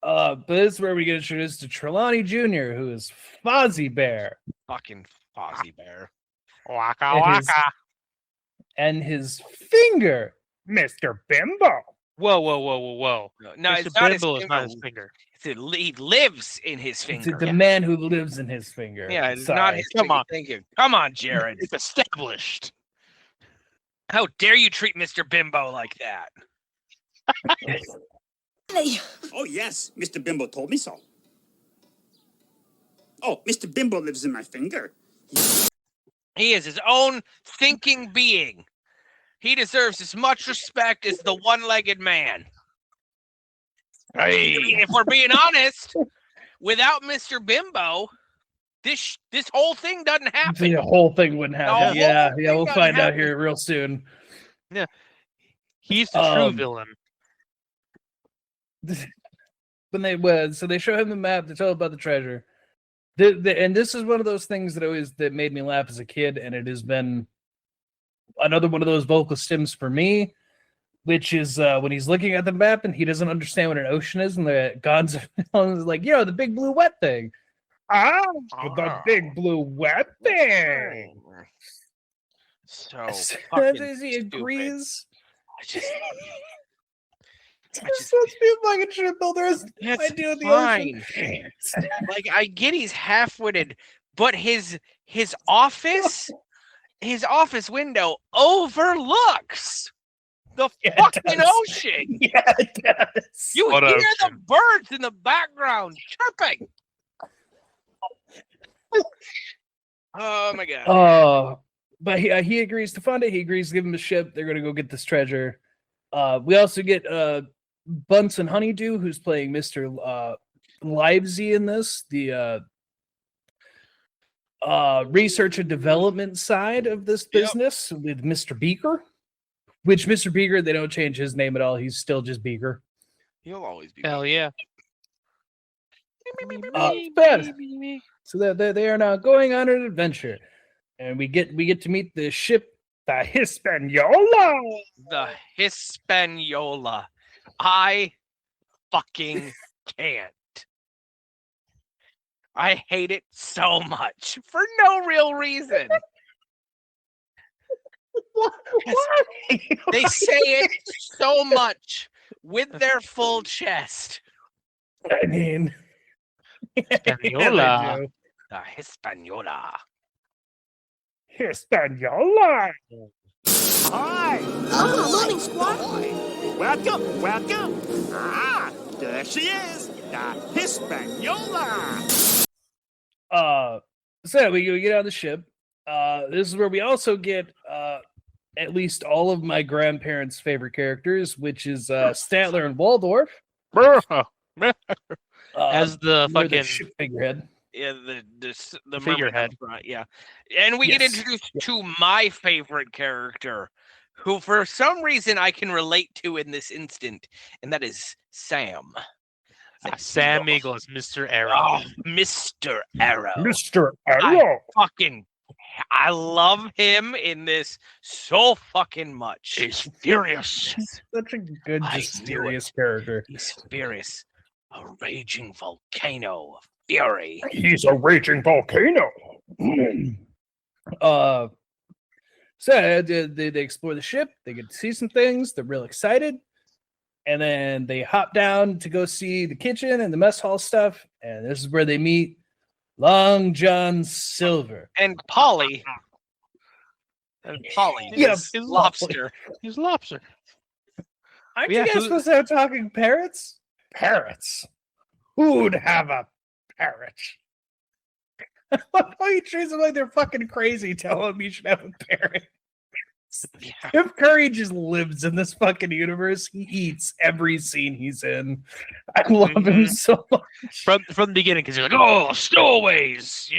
But this is where we get introduced to Trelawney Jr., who is Fozzie Bear. Fucking Fozzie Bear. Waka And his- waka. And his finger, Mr. Bimbo. Whoa, whoa, whoa, whoa, whoa. No, Mr. it's not his Bimbo finger. is not his finger. He lives in his It's finger. the man who lives in his finger. Yeah, it's Sorry. not his Come finger. on. Thank you. Come on, Jared. It's established. How dare you treat Mr. Bimbo like that? Oh, yes. Mr. Bimbo told me so. Oh, Mr. Bimbo lives in my finger. He is his own thinking being. He deserves as much respect as the one-legged man. Hey. If we're being honest, without Mr. Bimbo, this whole thing doesn't happen. The whole thing wouldn't happen. The Yeah, whole thing we'll doesn't find out happen. here real soon. He's the true Um, villain. When they show him the map, they tell him about the treasure. And this is one of those things that made me laugh as a kid, and it has been another one of those vocal stims for me, which is when he's looking at the map and he doesn't understand what an ocean is, and the Gonzo is like, the big blue wet thing. The big blue wet thing. So As fucking soon as he stupid. agrees. I just It's supposed to be a fucking shipbuilder. That's I do in the fine. ocean. Like, I get he's half-witted, but his office window overlooks the Yeah, it fucking does. ocean. Yeah, it does. You What hear the ocean? birds in the background chirping. Oh my god. Oh, but he agrees to fund it. He agrees to give him a ship. They're gonna go get this treasure. We also get Bunsen Honeydew, who's playing Mr. Livesey in this, the research and development side of this business with Mr. Beaker. Which Mr. Beaker, they don't change his name at all. He's still just Beaker. He'll always be. Hell yeah. Bad. So they are now going on an adventure, and we get to meet the ship, the Hispaniola. The Hispaniola. I fucking can't. I hate it so much for no real reason. Why? They say it so much with their full chest. I mean, Hispaniola. yeah, they do. The Hispaniola. Hispaniola. Hi! Morning, squad. Welcome, welcome! Ah, there she is, the Hispaniola! So we get on the ship. This is where we also get at least all of my grandparents' favorite characters, which is Statler and Waldorf. As the they're fucking ship figurehead. Yeah, the figurehead. Right, yeah. And we get Yes. introduced to my favorite character, who for some reason I can relate to in this instant, and that is Sam. Sam Eagle is Mr. Arrow. Oh, Mr. Arrow. Mr. Arrow. I love him in this so fucking much. He's furious. Such a good, I just knew serious character. He's furious. A raging volcano of fury. He's a raging volcano. So they explore the ship. They get to see some things. They're real excited. And then they hop down to go see the kitchen and the mess hall stuff. And this is where they meet Long John Silver. And Polly. And Polly. Yeah, is lobster. He's lobster. Aren't Yeah, you guys supposed to have talking parrots? Parrots. Who'd have a parrot? Why you treat them like they're fucking crazy? Tell them you should have a parrot. Yeah. If Curry just lives in this fucking universe, he eats every scene he's in. I love him so much. From the beginning, because you're like, oh, stowaways,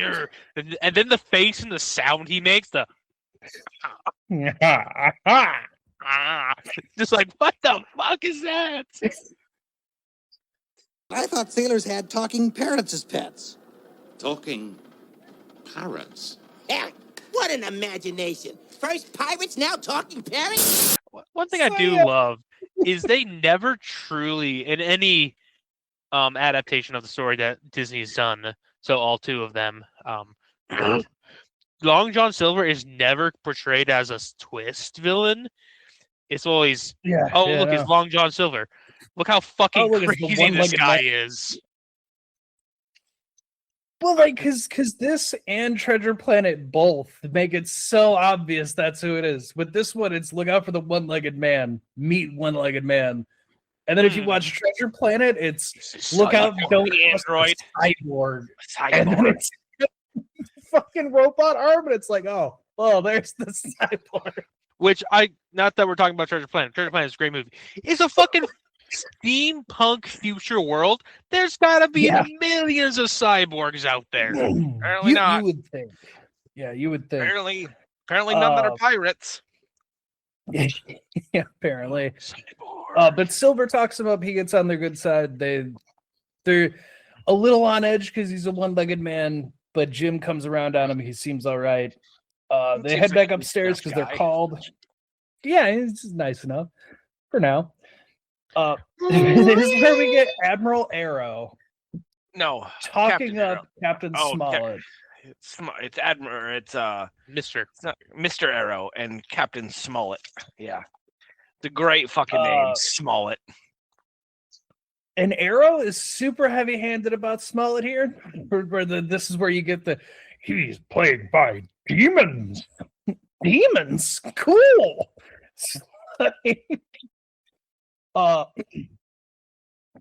and then the face and the sound he makes, just like, what the fuck is that? I thought sailors had talking parrots as pets. Talking parrots? Heck, what an imagination. First pirates, now talking parrots? One thing I do love is they never truly, in any adaptation of the story that Disney's done, so all two of them, Long John Silver is never portrayed as a twist villain. It's always, look, it's Long John Silver. Look how fucking crazy this guy is. Well, like, because this and Treasure Planet both make it so obvious that's who it is. With this one, it's look out for the one-legged man, meet one-legged man. And then if you watch Treasure Planet, it's look out, don't android cyborg. And then it's fucking robot arm, and it's like, oh, well, there's the cyborg. Which not that we're talking about Treasure Planet. Treasure Planet is a great movie. It's a fucking steampunk future world. There's gotta be millions of cyborgs out there. Apparently not. You would think. Yeah, you would think. Apparently none that are pirates. Yeah, apparently. But Silver talks about he gets on their good side. They're a little on edge because he's a one-legged man, but Jim comes around on him. He seems all right. They head back upstairs because they're called. Yeah, it's nice enough for now. This is where we get Admiral Arrow. No, talking up Captain Smollett. It's Admiral. It's Mr. Arrow and Captain Smollett. Yeah, the great fucking name, Smollett. And Arrow is super heavy-handed about Smollett here. This is where you get he's plagued by demons. Demons, cool. But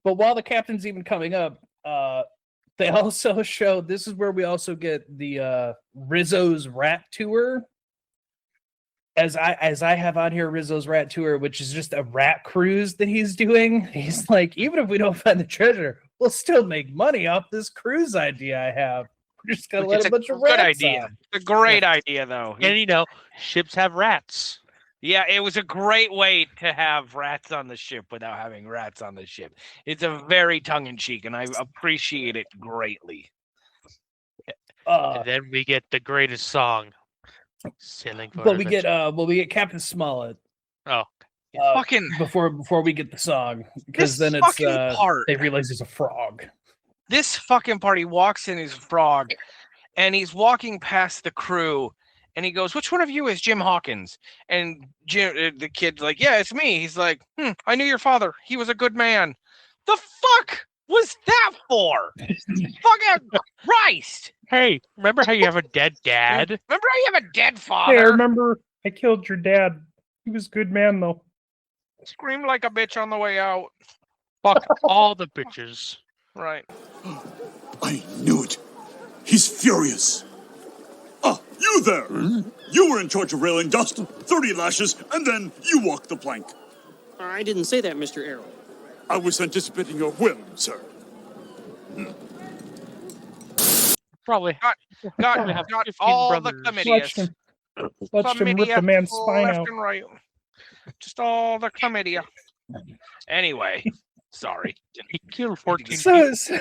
while the captain's even coming up, they also show, this is where we also get the Rizzo's Rat Tour. As I have on here, Rizzo's Rat Tour, which is just a rat cruise that he's doing. He's like, even if we don't find the treasure, we'll still make money off this cruise idea I have. We're just gonna let a bunch of rats on. It's a great idea, though. And ships have rats. Yeah, it was a great way to have rats on the ship without having rats on the ship. It's a very tongue-in-cheek, and I appreciate it greatly. And then we get the greatest song, "Sailing for we get Captain Smollett. Oh, fucking before we get the song, because then it's they realize he's a frog. This fucking part, he walks in his frog, and he's walking past the crew. And he goes, which one of you is Jim Hawkins? And Jim, the kid's like, yeah, it's me. He's like, I knew your father. He was a good man. The fuck was that for? Fucking Christ. Hey, remember how you have a dead dad? Remember how you have a dead father? Hey, I remember I killed your dad. He was a good man, though. Screamed like a bitch on the way out. Fuck all the bitches. Right. I knew it. He's furious. Ah, you there! You were in charge of railing dust, 30 lashes, and then you walked the plank. I didn't say that, Mr. Arrow. I was anticipating your whim, sir. Probably got all the chlamydia. Watched him rip the man's spine out. And right. Just all the chlamydia. Anyway, sorry. He killed 14 people.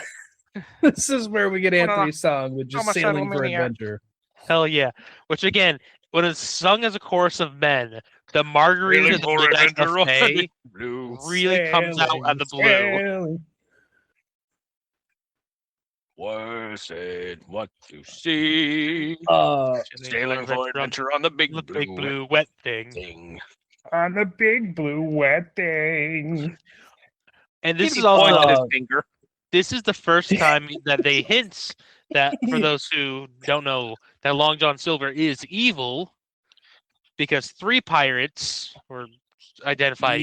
This is where we get Anthony's song with just Sailing for Adventure. Hell yeah. Which again, when it's sung as a chorus of men, the margarita the buffet really comes out of the blue. Was it what you see? Sailing for adventure on the big blue wet thing. On the big blue wet thing. And this is also this is the first time that they hint that, for those who don't know, that Long John Silver is evil, because 3 pirates were identified.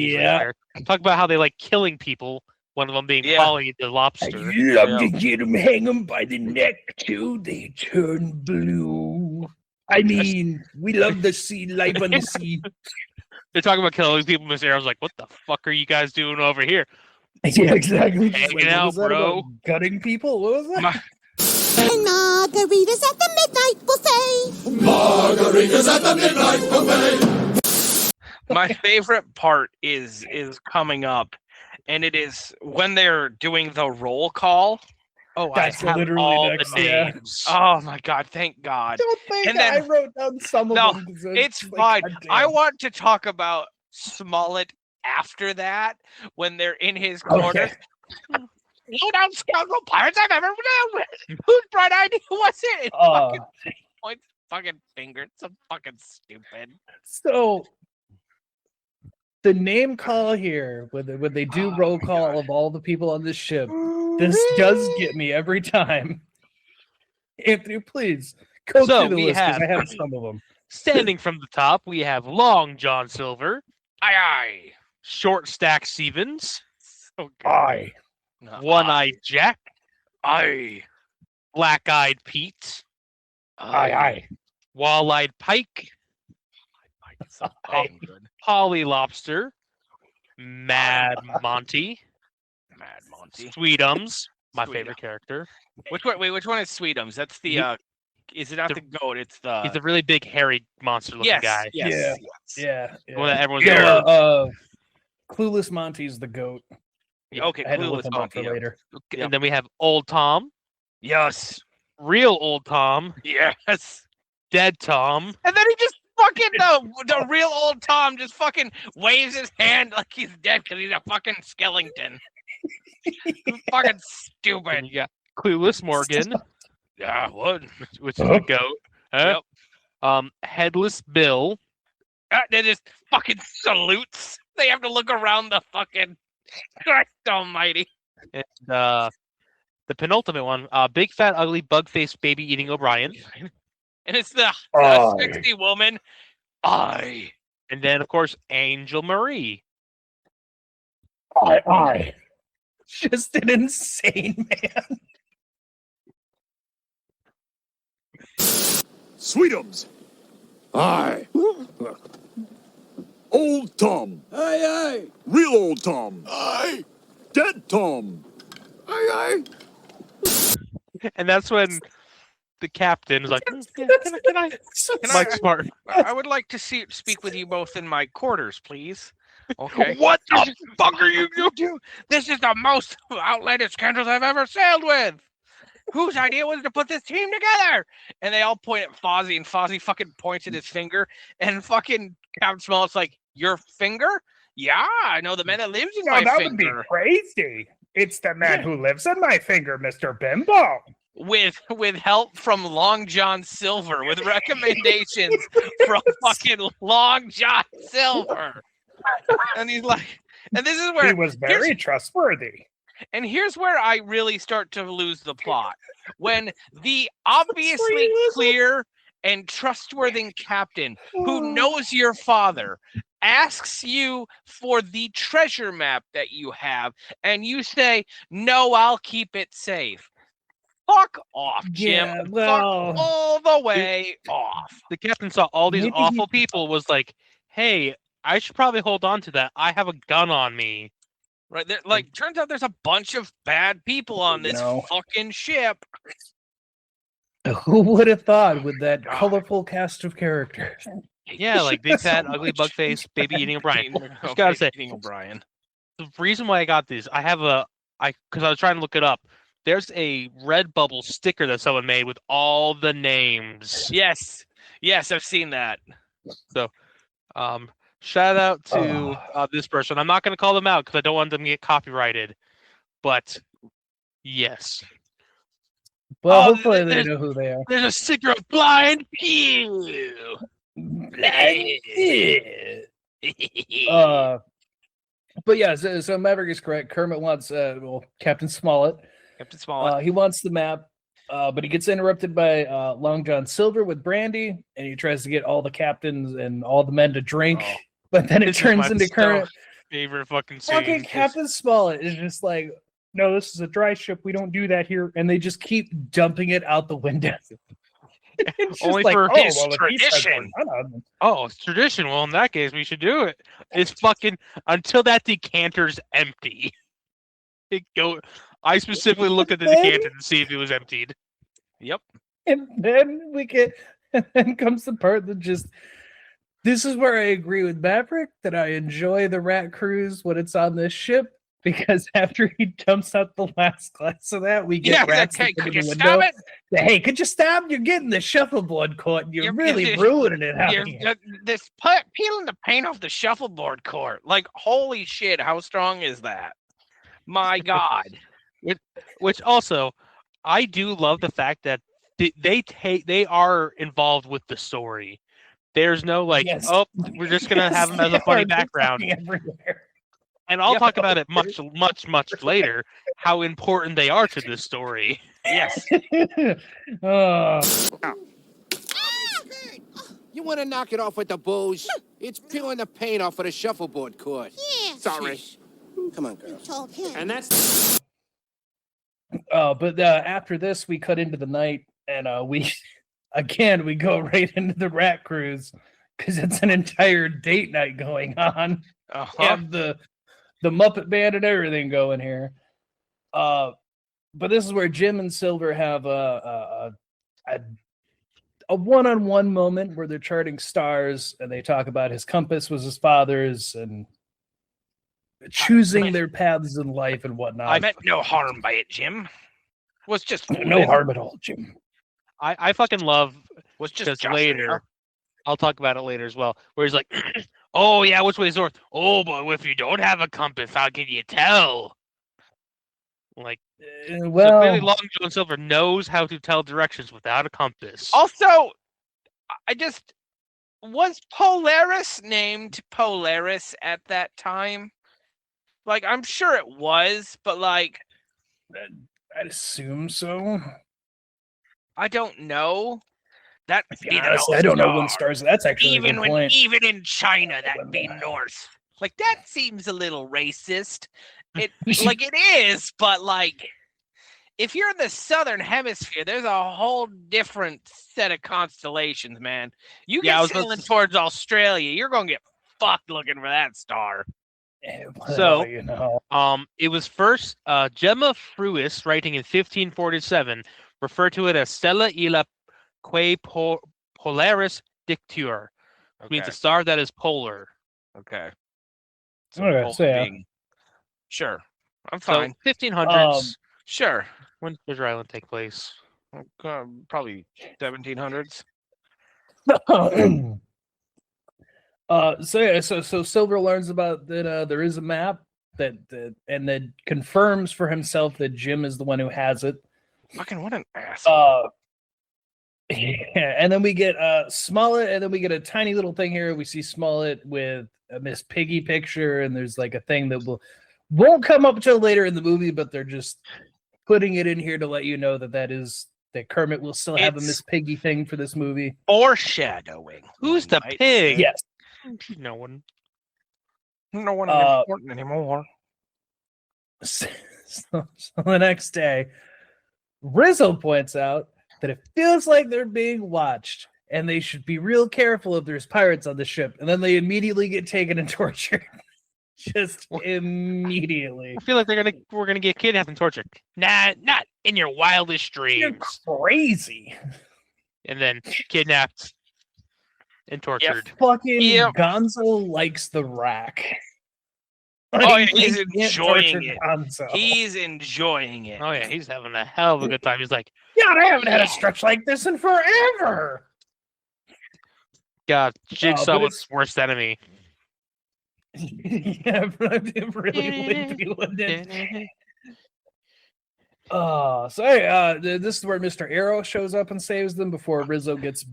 Talk about how they like killing people. One of them being Polly the lobster. I love to get them, hang them by the neck till they turn blue. I mean, we love the sea, life on the sea. They're talking about killing people. Miss Arrow's like, what the fuck are you guys doing over here? Yeah, exactly. Just Hanging what out, was that bro. about? Gutting people? What was that? And margaritas at the midnight buffet. Margaritas at the midnight buffet. My favorite part is coming up, and it is when they're doing the roll call. Oh, That's I have literally all next, the yeah. names. Oh my god, thank God. Don't think And then- I wrote down some of No, them. 'cause It's like, fine. goddamn. I want to talk about Smollett after that when they're in his corner. Okay. You don't scoundrel pirates I've ever dealt with. Whose bright idea was it? Fucking points fucking finger. It's so fucking stupid. So the name call here, when they do roll call of all the people on this ship, this does get me every time. Anthony, please go So through the we list 'cause have- I have some of them. Standing from the top, we have Long John Silver, Aye aye. Short Stack Stevens, So good. Aye. No, One-Eyed Jack, aye. Black-Eyed Pete, Aye. Wall-Eyed Pike, So fucking good. Polly Lobster, Mad Monty, Mad Monty. Sweetums, my Sweetums. favorite character. Which one? Wait, which one is Sweetums? That's the. Is it not the goat? It's the. He's a really big, hairy, monster-looking yes, guy. yes, Yeah. The one that everyone's Yeah, Clueless Monty's the goat. Okay, I had to look Clueless him up for Monty, yeah. later. And then we have Old Tom, Yes. Real Old Tom, Yes. Dead Tom, And then he just fucking the real old Tom just fucking waves his hand like he's dead because he's a fucking skeleton. Fucking and stupid. you got Clueless Morgan, Yeah, what? which is the goat. Headless Bill, They just fucking salutes. They have to look around the fucking Christ Almighty. and the penultimate one, Big Fat Ugly Bug-Faced Baby Eating O'Brien, And it's the sexy woman. I. and then of course Angel Marie. Aye. Just an insane man. Sweetums. Aye. Old Tom. Aye, Real old Tom. Aye. Dead Tom. Aye, And that's when the captain is like, can I Mike Smart. I would like to speak with you both in my quarters, please. Okay. What the fuck are you doing? This is the most outlandish scandals I've ever sailed with. Whose idea was to put this team together? And they all point at Fozzie, and Fozzie fucking points at his finger, and fucking Captain Smollett's like, your finger? Yeah, I know the man that lives in my finger. crazy. It's the man who lives in my finger, Mr. Bimbo. With help from Long John Silver, with recommendations from fucking Long John Silver. And he's like, and this is where trustworthy. and here's where I really start to lose the plot. When the obviously clear and trustworthy captain who knows your father asks you for the treasure map that you have, and you say, no, I'll keep it safe. Fuck off, Jim. Yeah, well, Fuck all the way off. The captain saw all these Maybe awful people, was like, hey, I should probably hold on to that. I have a gun on me. Right there, like, turns out there's a bunch of bad people on this fucking ship. Who would have thought with that colorful cast of characters? Yeah, like Big Fat Ugly Bug Face Baby Eating O'Brien. Just gotta say, O'Brien. The reason why I got these, because I was trying to look it up. There's a Redbubble sticker that someone made with all the names. Yes, I've seen that. So, shout out to this person. I'm not going to call them out because I don't want them to get copyrighted. But yes. Well, hopefully they know who they are. There's a sticker of Blind Pew. But yeah, so Maverick is correct. Kermit wants Captain Smollett. Captain Smollett. He wants the map, but he gets interrupted by Long John Silver with brandy, and he tries to get all the captains and all the men to drink. But then it turns into Kermit. Favorite fucking scene. Fucking Captain Smollett is just like, no, this is a dry ship. We don't do that here, and they just keep dumping it out the window. Only like, for oh, his well, if he says tradition. we're not, Oh, it's tradition. Well, in that case, we should do it. It's fucking until that decanter's empty. I specifically looked at the decanter to see if it was emptied. Yep. And then and then comes the part that just. This is where I agree with Maverick that I enjoy the rat cruise when it's on this ship, because after he dumps out the last glass of that, we get rats okay, in could the you window. stop it? Hey, could you stop? You're getting the shuffleboard court. You're really ruining it out here. Peeling the paint off the shuffleboard court. Like, holy shit, how strong is that? My God. Which also, I do love the fact that they are involved with the story. There's no oh, we're just gonna have them as a funny background. And I'll talk about it much later, how important they are to this story. Yes. You want to knock it off with the booze? It's peeling the paint off of the shuffleboard court. Yeah. Sorry. Come on, girl. And that's... But after this, we cut into the night, and we go right into the rat cruise, because it's an entire date night going on. We have the Muppet band and everything going here. But this is where Jim and Silver have a one-on-one moment where they're charting stars, and they talk about his compass was his father's, and choosing their paths in life and whatnot. I meant no harm by it, Jim. Was just no harm at all, Jim. I fucking love was just later. I'll talk about it later as well. Where he's like, "Oh yeah, which way is north? Oh, but if you don't have a compass, how can you tell?" Like, so clearly Long John Silver knows how to tell directions without a compass. Also, was Polaris named Polaris at that time? Like, I'm sure it was, but like, I'd assume so. I don't know. That honestly, I don't know when stars. That's actually even a good point. Even in China, that'd be north. Like, that seems a little racist. It like it is, but like, if you're in the southern hemisphere, there's a whole different set of constellations, man. You get sailing towards Australia, you're gonna get fucked looking for that star. So, it was first Gemma Fruis, writing in 1547, referred to it as Stella Ila Que Polaris Dictur, which means a star that is polar. Okay. Sure, I'm fine. So 1500s. Sure. When did Treasure Island take place? Probably 1700s. So Silver learns about that there is a map that confirms for himself that Jim is the one who has it. Fucking what an asshole. Yeah, and then we get Smollett, and then we get a tiny little thing here. We see Smollett with a Miss Piggy picture, and there's like a thing that won't come up until later in the movie, but they're just putting it in here to let you know that Kermit will still have a Miss Piggy thing for this movie. Foreshadowing. Who's the pig? Yes. No one. No one important anymore. So the next day, Rizzo points out that it feels like they're being watched, and they should be real careful if there's pirates on the ship. And then they immediately get taken and tortured. Just immediately. I feel like we're gonna get kidnapped and tortured. Nah, not in your wildest dreams. You're crazy. And then kidnapped and tortured. Fucking Gonzo likes the rack. Oh, yeah, he's enjoying it. Gonzo. He's enjoying it. Oh yeah, he's having a hell of a good time. He's like, God, I haven't had a stretch like this in forever. God, Jigsaw was his worst enemy. Yeah, it really would be, wouldn't it? This is where Mr. Arrow shows up and saves them before Rizzo gets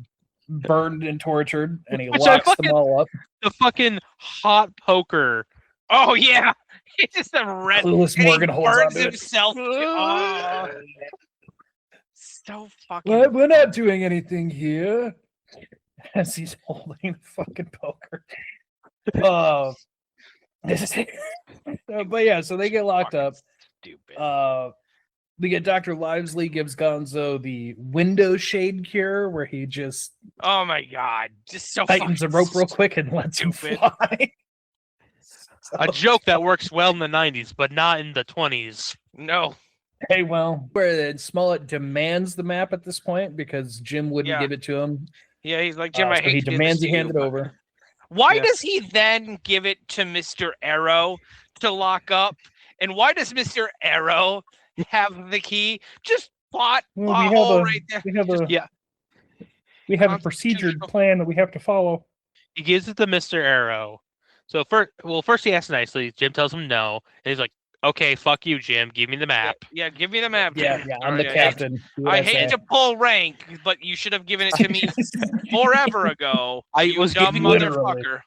burned and tortured, and he locks them all up. The fucking hot poker. Oh yeah, it's just a red. Clueless Morgan holds on burns to it. himself. So fucking. What? We're not doing anything here. As he's holding the fucking poker. But yeah, so they get locked up. Stupid. We get Dr. Livesley gives Gonzo the window shade cure, where he just oh my god, just so tightens a rope real quick and lets him fly. A joke that works well in the 90s, but not in the 20s. No. Hey, well, where Smollett demands the map at this point because Jim wouldn't give it to him. Yeah, he's like, Jim, I hate so he to do demands this he to hand you, it but- over. Why does he then give it to Mr. Arrow to lock up? And why does Mr. Arrow have the key? Just plot hole right there. We have a procedured plan that we have to follow. He gives it to Mr. Arrow. So first he asks nicely. Jim tells him no. And he's like, okay, fuck you, Jim. Give me the map. Yeah, give me the map. Yeah, Jim. I'm the captain. I hate to pull rank, but you should have given it to me forever ago. I was dumb giving motherfucker.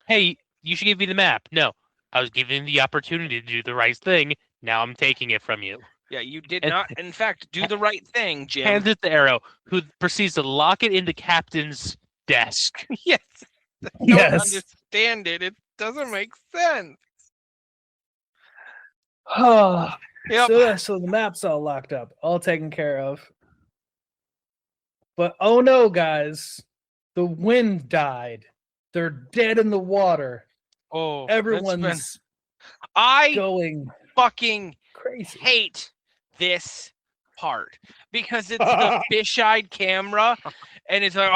Hey, you should give me the map. No, I was giving you the opportunity to do the right thing. Now I'm taking it from you. Yeah, you did not, in fact, do the right thing, Jim. Hands it to Arrow, who proceeds to lock it in the captain's desk. Yes. I don't understand it. It doesn't make sense. So the map's all locked up, all taken care of. But oh no, guys, the wind died. They're dead in the water. Oh, everyone's going fucking crazy. Hate this part because it's the fish-eyed camera, and it's like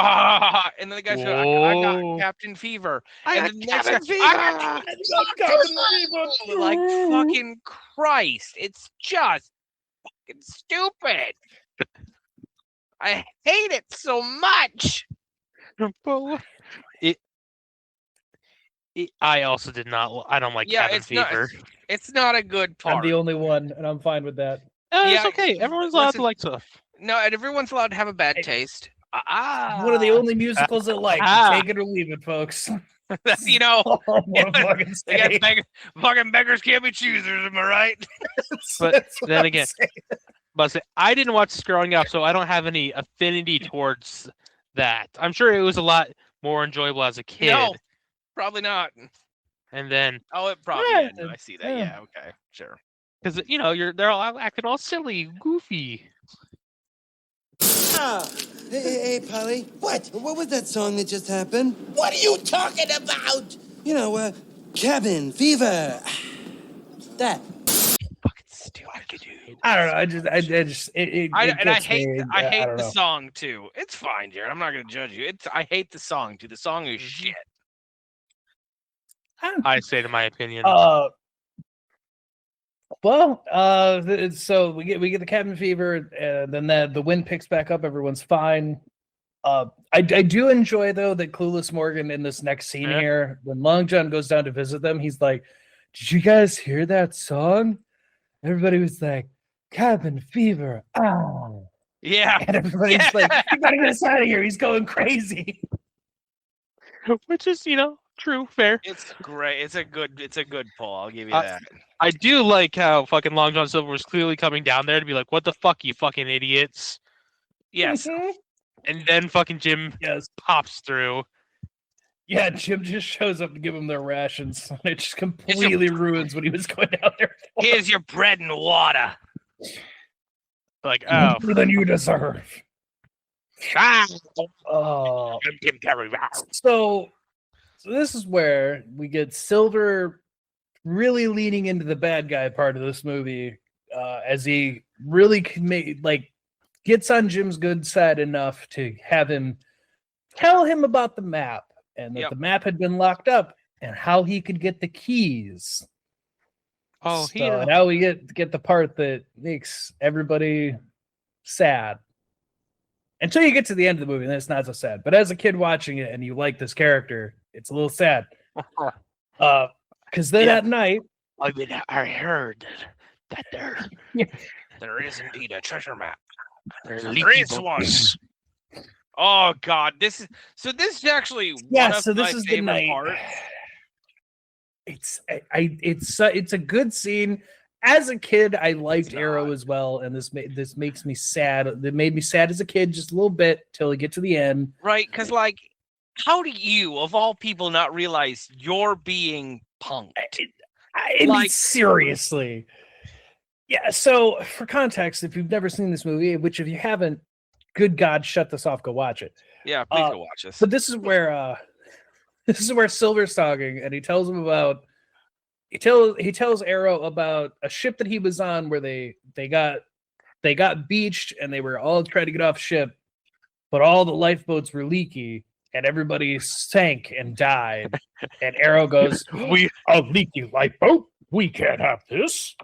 and then the guy's like, I got Captain Fever, and then the next guy, I got Captain Fever. Like fucking Christ, it's just fucking stupid. I hate it so much. I also did not. I don't like Cabin Fever. It's not a good part. I'm the only one, and I'm fine with that. It's okay. Everyone's allowed to like stuff. No, and everyone's allowed to have a bad taste. One of the only musicals that like. Take it or leave it, folks. You know, fucking beggars can't be choosers. Am I right? But then again, I didn't watch this growing up, so I don't have any affinity towards that. I'm sure it was a lot more enjoyable as a kid. No, probably not. And then it probably did. I see that. Yeah, okay, sure. Because they're all acting all silly, goofy. Hey, Polly. What was that song that just happened? What are you talking about? You know, Cabin Fever. That. I don't know. I hate the song too. It's fine, Jared. I'm not gonna judge you. I hate the song too. The song is shit. I say to my opinion. So we get the cabin fever, and then the wind picks back up. Everyone's fine. I do enjoy though that Clueless Morgan in this next scene here, when Long John goes down to visit them, he's like, "Did you guys hear that song?" Everybody was like, "Cabin fever." Oh, yeah. And everybody's like, "You gotta get us out of here. He's going crazy." Which is, true, fair. It's great. It's a good pull. I'll give you that. I do like how fucking Long John Silver was clearly coming down there to be like, "What the fuck, you fucking idiots!" Yes. And then fucking Jim pops through. Yeah, Jim just shows up to give them their rations. It just completely ruins what he was going down there for. Here's your bread and water. Like, more than you deserve. So this is where we get Silver really leaning into the bad guy part of this movie, as he really gets on Jim's good side enough to have him tell him about the map, and that the map had been locked up, and how he could get the keys. Now we get the part that makes everybody sad. Until you get to the end of the movie, then it's not so sad. But as a kid watching it and you like this character, it's a little sad. Because then at night, I heard that there is indeed a treasure map. There is one. Oh God, this is actually one of my favorite parts. It's a good scene. As a kid, I liked Arrow as well, and this makes me sad. It made me sad as a kid just a little bit till we get to the end. Right, because how do you, of all people, not realize you're being punked? I mean, seriously. Yeah, so for context, if you've never seen this movie, which if you haven't, good God, shut this off, go watch it. Yeah, please go watch this. But this is where Silver's talking, and he tells him about he tells Arrow about a ship that he was on where they got beached and they were all trying to get off ship, but all the lifeboats were leaky and everybody sank and died. And Arrow goes, We a leaky lifeboat? We can't have this.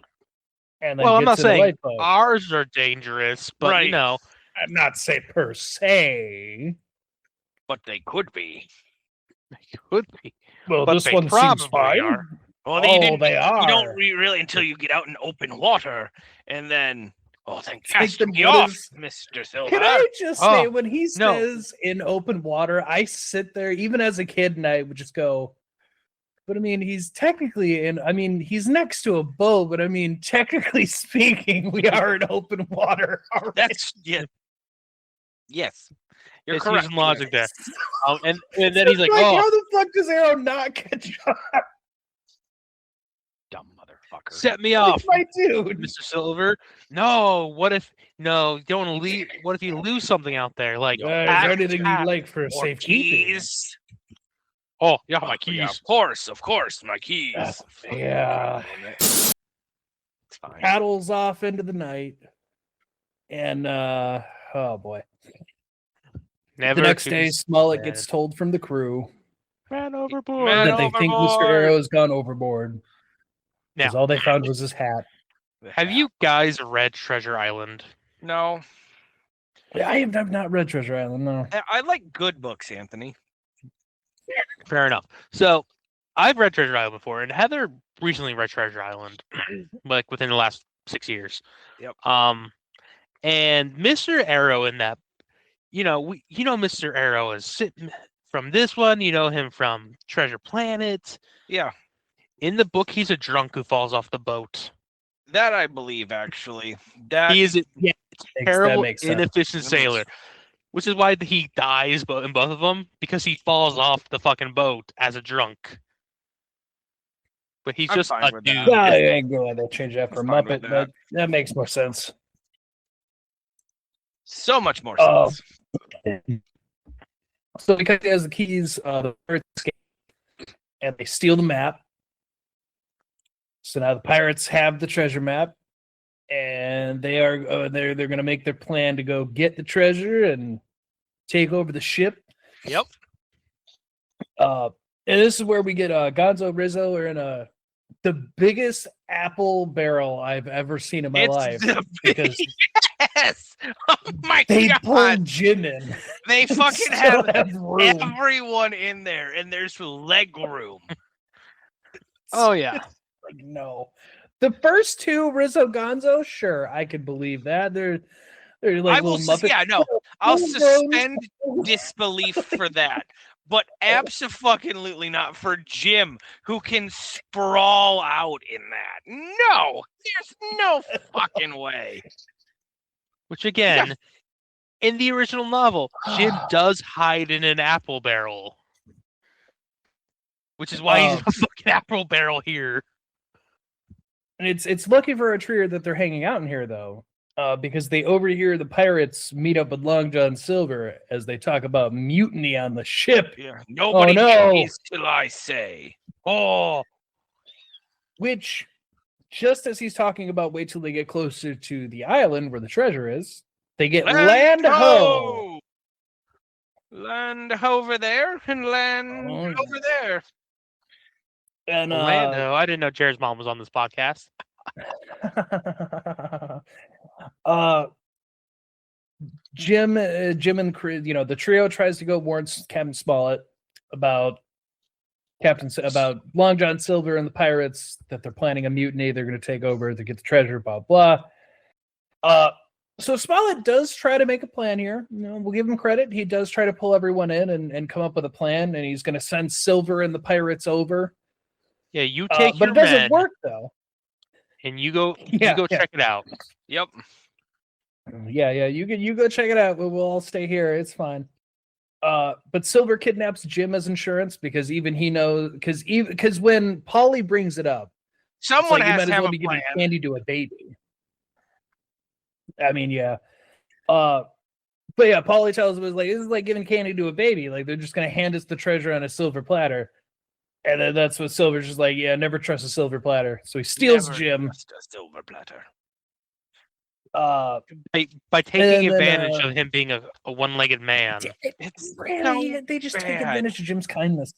And then well, I'm gets not in the saying lifeboat. ours are dangerous, but Right. you know, I'm not saying per se. But they could be. they could be. Well, But this they one seems probably fine. are. Well, Oh, didn't- they You are. don't really until you get out in open water, and then thank It's like cast the me off, Buddha's- Mr. Silver. Can I just say, Oh, when he no. says in open water, I sit there, even as a kid, and I would just go, but I mean, he's technically he's next to a boat, but I mean, technically speaking, we are in open water. already. That's yeah. Yes, you're It's correct. using logic there. And then he's like, How "Oh, the fuck does Arrow not catch up? Dumb motherfucker. set me off, My dude. Mr. Silver." No, what if? No, you don't want to leave. What if you lose something out there? Like, Is there anything you'd like for Or safekeeping? keys. oh yeah, my Yeah, keys. of course, my keys. Yeah. It's fine. Paddles off into the night. And oh boy. Never The next to day, be Smollett sad. gets told from the crew Ran overboard. Man that they think Mr. overboard. Arrow has gone overboard. Because Now, all they found was his hat. have you guys read Treasure Island? No, I've not read Treasure Island, no. I like good books, Anthony. Fair enough. So, I've read Treasure Island before, and Heather recently read Treasure Island, like within the last 6 years. Yep. And Mr. Arrow in that, Mr. Arrow is from this one. You know him from Treasure Planet. Yeah, In the book, he's a drunk who falls off the boat. that I believe actually. That He is a that terrible, makes sense. inefficient sailor, which is why he dies in both of them, because he falls off the fucking boat as a drunk. But he's I'm just fine a with dude. that. Yeah, I ain't going to change that for I'm fine with Muppet, that. but that makes more sense. so much more Oh. sense. So because he has the keys, the pirates escape, and they steal the map. So now the pirates have the treasure map, and they are they're going to make their plan to go get the treasure and take over the ship. Yep. And this is where we get Gonzo Rizzo are in the biggest apple barrel I've ever seen in my It's life, the because Yes. Oh my they god. pull Jim in. They and fucking still have room. everyone in there, and there's leg room. Oh yeah. Like, no. The first two Rizzo Gonzo, sure, I could believe that. They're like I will. little Muppets. Yeah, no. I'll Little bros. suspend disbelief for that, but absolutely not for Jim, who can sprawl out in that. No, there's no fucking way. Which again, in the original novel, Jim does hide in an apple barrel. Which is why he's in a fucking apple barrel here. And it's lucky for a trio that they're hanging out in here, though, because they overhear the pirates meet up with Long John Silver as they talk about mutiny on the ship. Yeah, nobody pays till I say. Oh, which, just as he's talking about, wait till they get closer to the island where the treasure is, they get land ho. Land over there and land over there. And Orlando. I didn't know Jared's mom was on this podcast. Jim and the trio tries to go warn Captain Smollett about Long John Silver and the pirates, that they're planning a mutiny. They're going to take over to get the treasure. Blah blah. So Smollett does try to make a plan here. We'll give him credit. He does try to pull everyone in and come up with a plan, and he's going to send Silver and the pirates over. Yeah, you take but your it doesn't men, work though. and you go Yeah. check it out. Yep. Yeah. You go check it out. We'll all stay here. It's fine. But Silver kidnaps Jim as insurance because even he knows because when Polly brings it up, someone you has might to as have well a be giving plan. candy to a baby. I mean, yeah. But yeah, Polly tells him, this is like giving candy to a baby. Like, they're just gonna hand us the treasure on a silver platter. And then that's what Silver's just like, yeah, never trust a silver platter. So he steals Never Jim. trust a silver platter. By taking advantage of him being a one-legged man. It's really, they just take advantage of Jim's kindness.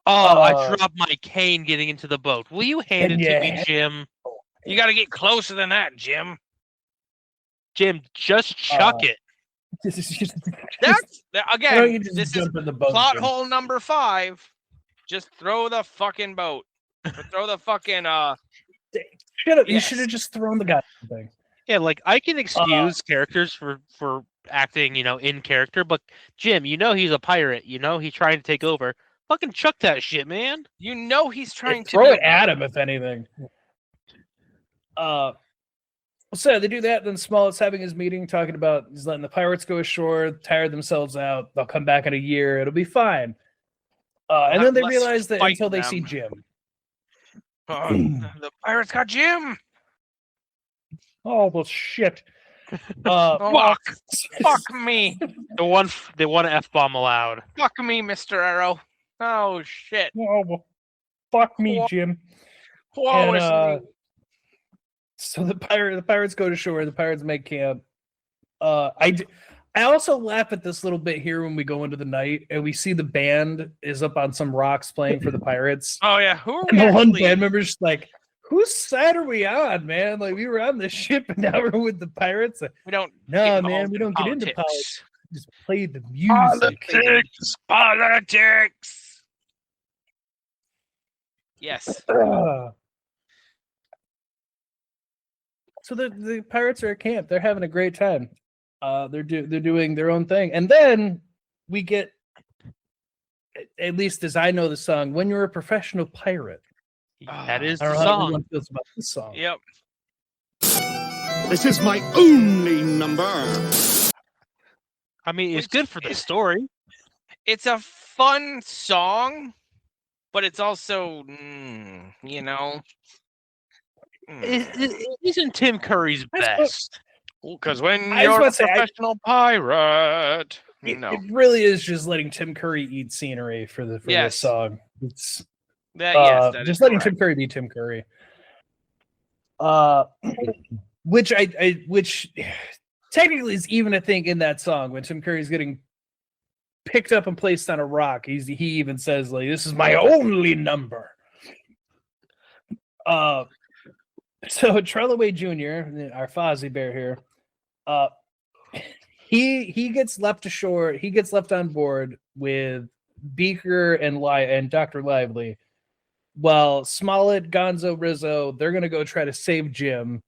Oh, I dropped my cane getting into the boat. Will you hand it to me, Jim? You got to get closer than that, Jim. Jim, just chuck it. Again, this is in the boat, plot Jim. hole number 5. Just throw the fucking boat. Or throw the fucking Shut up! You should have just thrown the goddamn thing. Yeah, like I can excuse characters for acting, in character, but Jim, he's a pirate. He's trying to take over. Fucking chuck that shit, man. He's trying to throw it at him, if anything. So they do that. Then Smollett's having his meeting, talking about he's letting the pirates go ashore, tire themselves out. They'll come back in a year. It'll be fine. And then they realize that until they see Jim. The pirates got Jim. Oh well, shit. Fuck me. The one F-bomb allowed. Fuck me, Mr. Arrow. Oh shit. Oh well, fuck me, Jim. And, so the pirates go to shore. The pirates make camp. I also laugh at this little bit here when we go into the night and we see the band is up on some rocks playing for the pirates. Oh yeah, who are and we the one actually... band member's just like, whose side are we on, man? Like we were on the ship and now we're with the pirates. We don't. No, man, we don't get into politics. We just play the music. Politics. Yes. So the pirates are at camp. They're having a great time. They're doing their own thing, and then we get, at least as I know the song, "When You're a Professional Pirate." That is I don't the know how song. everyone feels about this song. Yep. This is my only number. I mean, it's good for the story. It's a fun song, but it's also, It isn't Tim Curry's best. Because when you're a professional pirate, it really is just letting Tim Curry eat scenery for this song. It's just letting Tim Curry be Tim Curry. Which technically is even a thing in that song when Tim Curry's getting picked up and placed on a rock. He even says like, "This is my only number." So Trellaway Jr., our Fozzie Bear here, he gets left ashore. He gets left on board with Beaker and Dr. Lively, while Smollett, Gonzo, Rizzo, they're gonna go try to save Jim.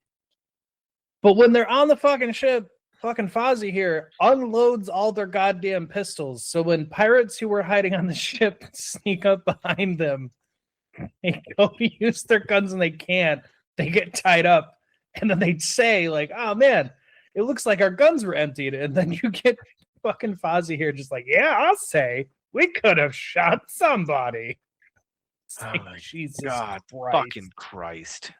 But when they're on the fucking ship, fucking Fozzie here unloads all their goddamn pistols. So when pirates who were hiding on the ship sneak up behind them, they go to use their guns and they can't. They get tied up, and then they'd say, like, "Oh man, it looks like our guns were emptied." And then you get fucking Fozzie here, just like, "Yeah, I'll say we could have shot somebody." Like, Jesus God, Christ. fucking Christ.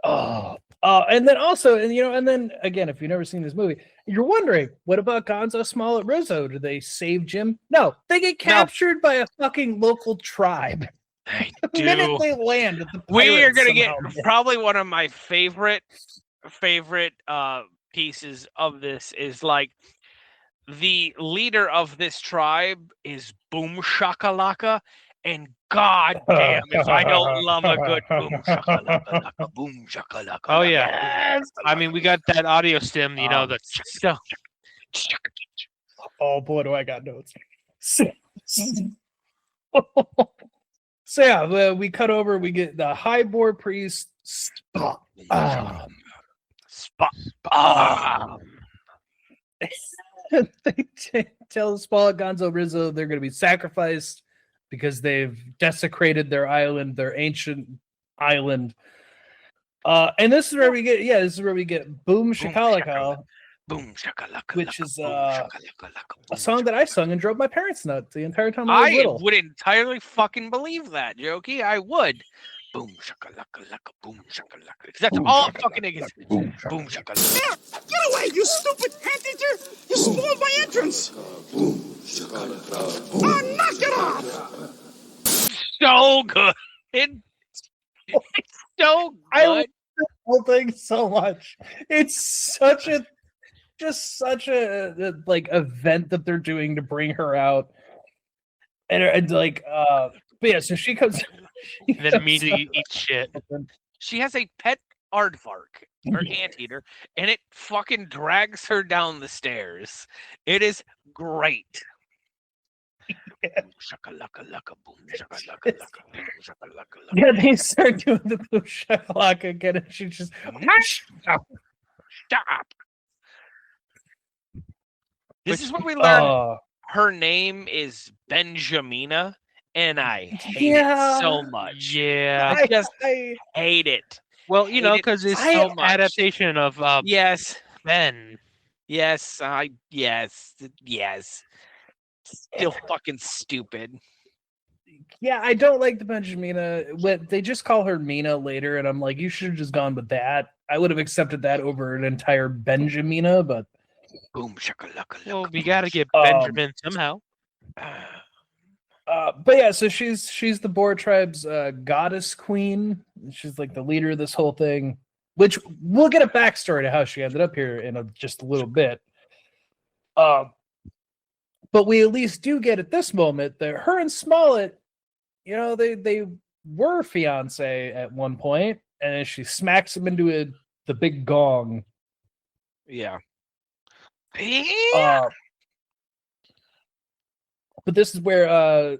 And then also, and then again, if you've never seen this movie, you're wondering, what about Gonzo, Smollett, Rizzo? Do they save Jim? No, they get captured by a fucking local tribe. The minute they land, we are gonna get probably one of my favorite pieces of this is like the leader of this tribe is Boom Shakalaka, and god damn if I don't love a good boom shakalaka, boom shakalaka. Oh yeah, yes. I mean we got that audio stem, the stuff. Oh boy, do I got notes. So yeah, we cut over. We get the highboard priest. They tell Smollett, Gonzo, Rizzo they're going to be sacrificed because they've desecrated their island, their ancient island. And this is where we get Boom Shakalaka. Boom shakalaka, which is a song that I sung and drove my parents nuts the entire time I was little. Would entirely fucking believe that, Jokey. I would. Boom shakalaka laka boom shakalaka. Because that's all I'm fucking niggas. Boom shakalaka. Get away, you stupid anteater! You spoiled my entrance! Oh, knock it off! So good. It's so good. I love this whole thing so much. It's such a like event that they're doing to bring her out, and like but yeah, so she comes and then immediately eats shit. She has a pet aardvark or anteater, and it fucking drags her down the stairs. It is great. Yeah, they start doing the boom shakalaka again, and she just stop. This is what we learned. Her name is Benjamina, and I hate it so much. Yeah, I just hate it. Well, you know, because it's so an adaptation of yes, Ben. Yes, yes. Still fucking stupid. Yeah, I don't like the Benjamina. When they just call her Mina later, and I'm like, you should have just gone with that. I would have accepted that over an entire Benjamina, but boom shakalaka. Well, we got to get Benjamin somehow. But yeah, so she's the Boar tribe's goddess queen. She's like the leader of this whole thing, which we'll get a backstory to how she ended up here in just a little bit. But we at least do get at this moment that her and Smollett, you know, they were fiance at one point, and then she smacks him into the big gong. Yeah. But this is where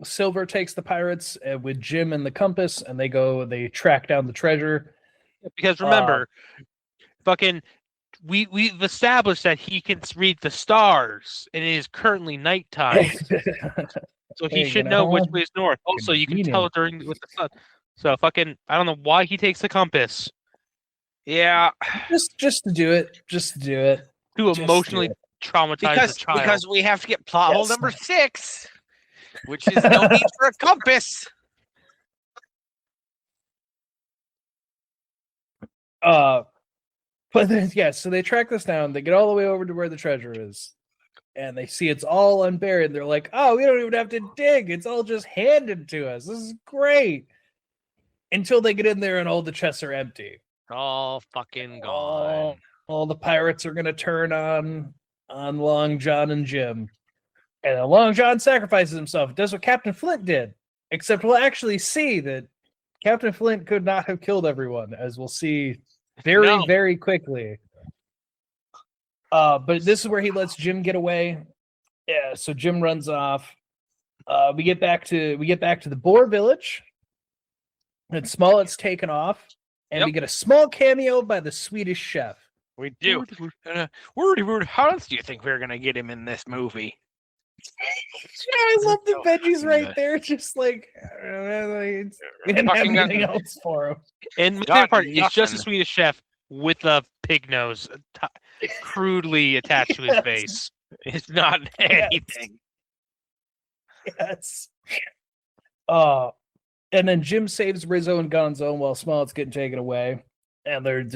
Silver takes the pirates with Jim and the compass, and they track down the treasure. Because remember, fucking, we've established that he can read the stars, and it is currently nighttime. So he should know which way is north. Also, you can tell with the sun. So fucking, I don't know why he takes the compass. Yeah, just to do it. To emotionally traumatize the child. Because we have to get plot hole number 6, which is no need for a compass. But then, yeah, so they track this down. They get all the way over to where the treasure is, and they see it's all unburied. They're like, "Oh, we don't even have to dig. It's all just handed to us. This is great." Until they get in there and all the chests are empty. All fucking gone. All the pirates are gonna turn on Long John and Jim, and then Long John sacrifices himself. Does what Captain Flint did, except we'll actually see that Captain Flint could not have killed everyone, as we'll see very quickly. But this is where he lets Jim get away. Yeah, so Jim runs off. We get back to the Boar village, and Smollett's taken off, and we get a small cameo by the Swedish chef. We do. How else do you think we're gonna get him in this movie? Yeah, I love the veggies right there. Just like we didn't have anything else for him. And my favorite part is just a Swedish chef with a pig nose crudely attached to his face. It's not anything. Yes. And then Jim saves Rizzo and Gonzo while Smollett's getting taken away, and they're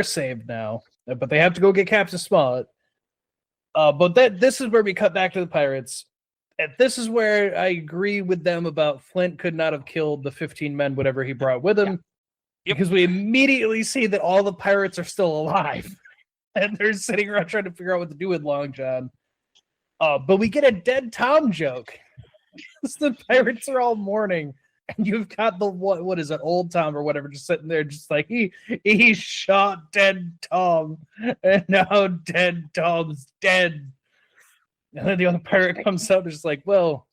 saved now. But they have to go get Captain Smollett. But this is where we cut back to the pirates. And this is where I agree with them about Flint could not have killed the 15 men, whatever he brought with him. Yep. Because we immediately see that all the pirates are still alive. And they're sitting around trying to figure out what to do with Long John. But we get a dead Tom joke. The pirates are all mourning. And you've got the what is it, Old Tom or whatever, just sitting there, just like he shot dead Tom, and now dead Tom's dead. And then the other pirate comes out, just like, well,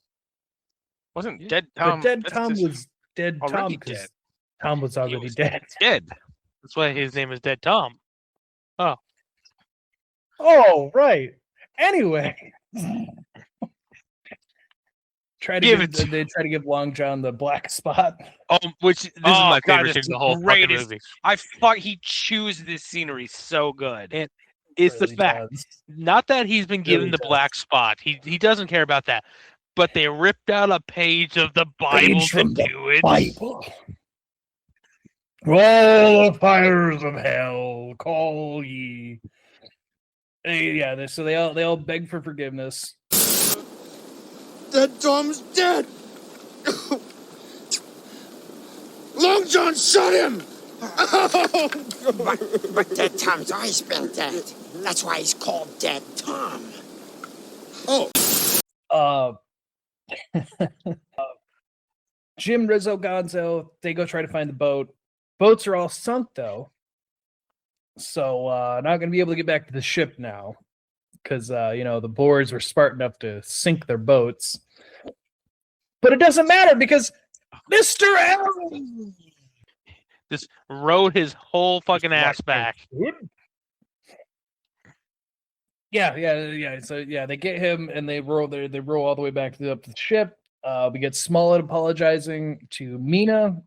wasn't dead Tom? Dead Tom was dead Tom because Tom was already dead. Dead. That's why his name is Dead Tom. Oh, right. Anyway. They try to give Long John the black spot. Which this is my favorite thing in the whole fucking movie. He chews this scenery so good. And it's the fact, not that he's been given the black spot. He doesn't care about that. but they ripped out a page of the Bible to do it. Bible. All the fires of hell, call ye. So they all beg for forgiveness. That Tom's dead! Long John shot him! But Dead Tom's always been dead. That's why he's called Dead Tom. Oh. Jim, Rizzo, Gonzo, they go try to find the boat. Boats are all sunk, though. So, not going to be able to get back to the ship now. Because, the boars were smart enough to sink their boats. But it doesn't matter because Mr. Allen just rode his whole fucking ass back. Yeah. So they get him and they roll all the way back up to the ship. We get Smollett apologizing to Mina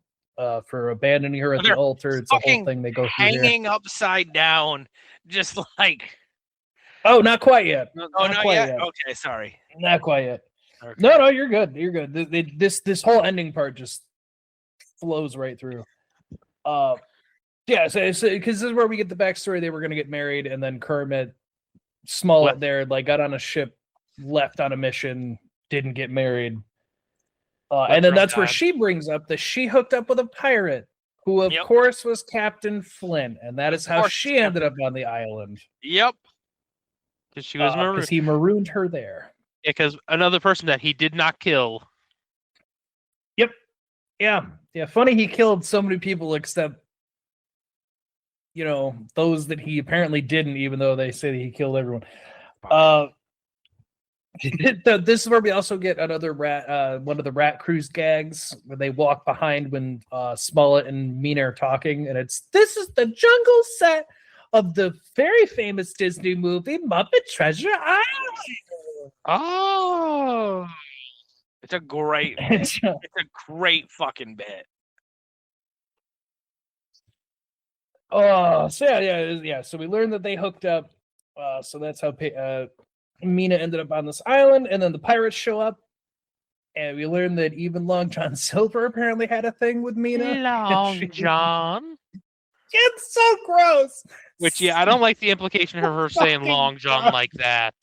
for abandoning her at the altar. It's a whole thing they go through hanging upside down, just like. Oh, not quite yet. Not quite yet. Okay, sorry. Not quite yet. Okay. No, you're good. You're good. This whole ending part just flows right through. So because this is where we get the backstory. They were going to get married, and then Kermit Smollett got on a ship, left on a mission, didn't get married. And then that's where she brings up that she hooked up with a pirate, who of course was Captain Flint, and that is how she ended up on the island. Yep. Because she was marooned. Because he marooned her there. Yeah, because another person that he did not kill. Yep. Yeah. Funny he killed so many people except, those that he apparently didn't, even though they say that he killed everyone. This is where we also get another one of the Rat Cruise gags where they walk behind when Smollett and Mina are talking, and this is the jungle set of the very famous Disney movie Muppet Treasure Island. Oh, it's a great it's a great fucking bit. Oh, so we learned that they hooked up. So that's how Mina ended up on this island, and then the pirates show up, and we learned that even Long John Silver apparently had a thing with Mina. Long John. It's so gross. Which, I don't like the implication of her saying Long John like that.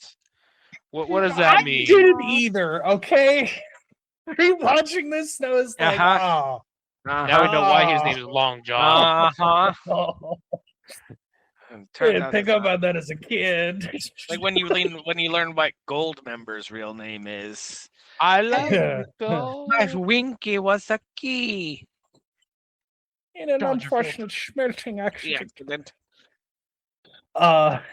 What does that mean? I didn't either, okay? Rewatching this, I was like, Now we know why his name is Long John. I didn't pick up on that as a kid. Like when you learn what Goldmember's real name is. I love Gold. My Winky was a key. In an unfortunate smelting accident. God,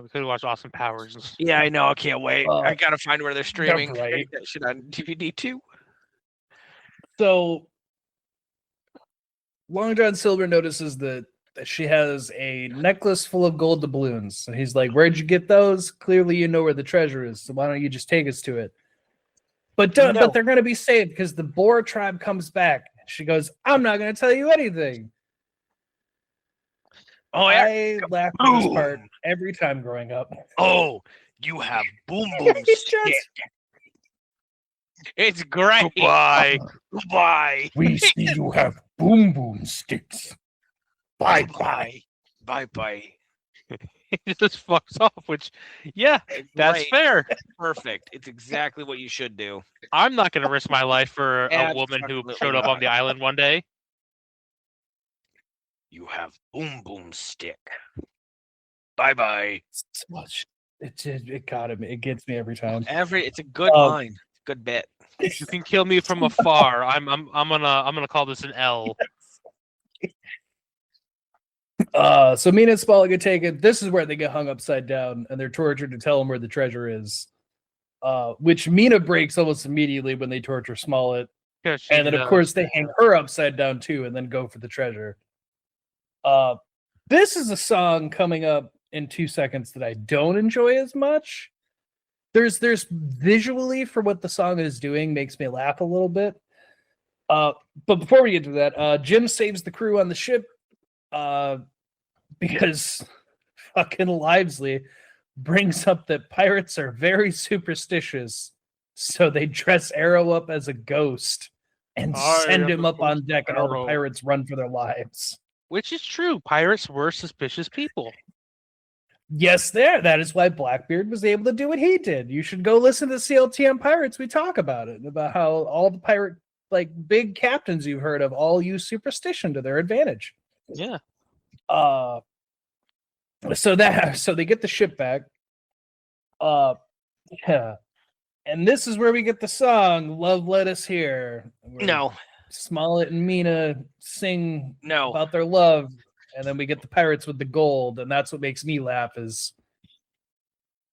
we could have watched Austin Powers. Yeah, I know. I can't wait. I gotta find where they're streaming. Right. That shit on DVD too. So Long John Silver notices that she has a necklace full of gold doubloons. And he's like, where'd you get those? Clearly you know where the treasure is. So why don't you just take us to it? But they're going to be saved because the Boer tribe comes back. She goes, I'm not going to tell you anything. Oh, I laughed at this part every time growing up. Oh, you have boom boom stick. It's great. Goodbye. We see you have boom boom sticks. Bye. He just fucks off, which, that's fair. Perfect. It's exactly what you should do. I'm not going to risk my life for a woman who showed up on the island one day. You have boom boom stick. Bye. It got him. It gets me every time. It's a good line. Good bit. You can kill me from afar. I'm gonna call this an L. So Mina and Smollett get taken. This is where they get hung upside down, and they're tortured to tell them where the treasure is. Which Mina breaks almost immediately when they torture Smollett, and then of course they hang her upside down too, and then go for the treasure. This is a song coming up in 2 seconds that I don't enjoy as much. There's visually for what the song is doing makes me laugh a little bit. But before we get to that, Jim saves the crew on the ship because fucking Livesley brings up that pirates are very superstitious, so they dress Arrow up as a ghost and send him up on deck, and all the pirates run for their lives. Which is true. Pirates were suspicious people. Yes, that is why Blackbeard was able to do what he did. You should go listen to CLTM Pirates. We talk about it, about how all the pirate, like, big captains you've heard of all use superstition to their advantage. Yeah. So they get the ship back. Yeah. And this is where we get the song "Love Let Us Here." No. Smollett and Mina sing No. about their love, and then we get the pirates with the gold, and that's what makes me laugh is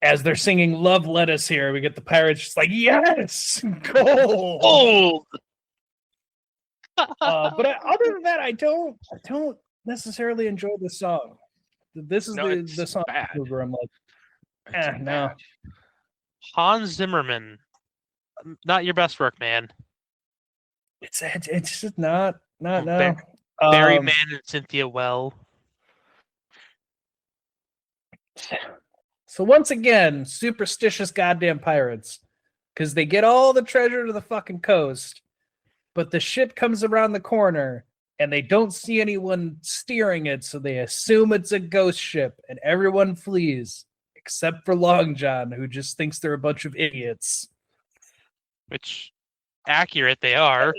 as they're singing "Love Let Us Here," we get the pirates just like, yes, gold. Gold. But other than that, I don't necessarily enjoy the song. This is the song where I'm like, no. Hans Zimmerman, not your best work, man. It's just not no. Barry Mann and Cynthia Well. So once again, superstitious goddamn pirates, because they get all the treasure to the fucking coast, but the ship comes around the corner and they don't see anyone steering it, so they assume it's a ghost ship, and everyone flees except for Long John, who just thinks they're a bunch of idiots. Which, accurate they are.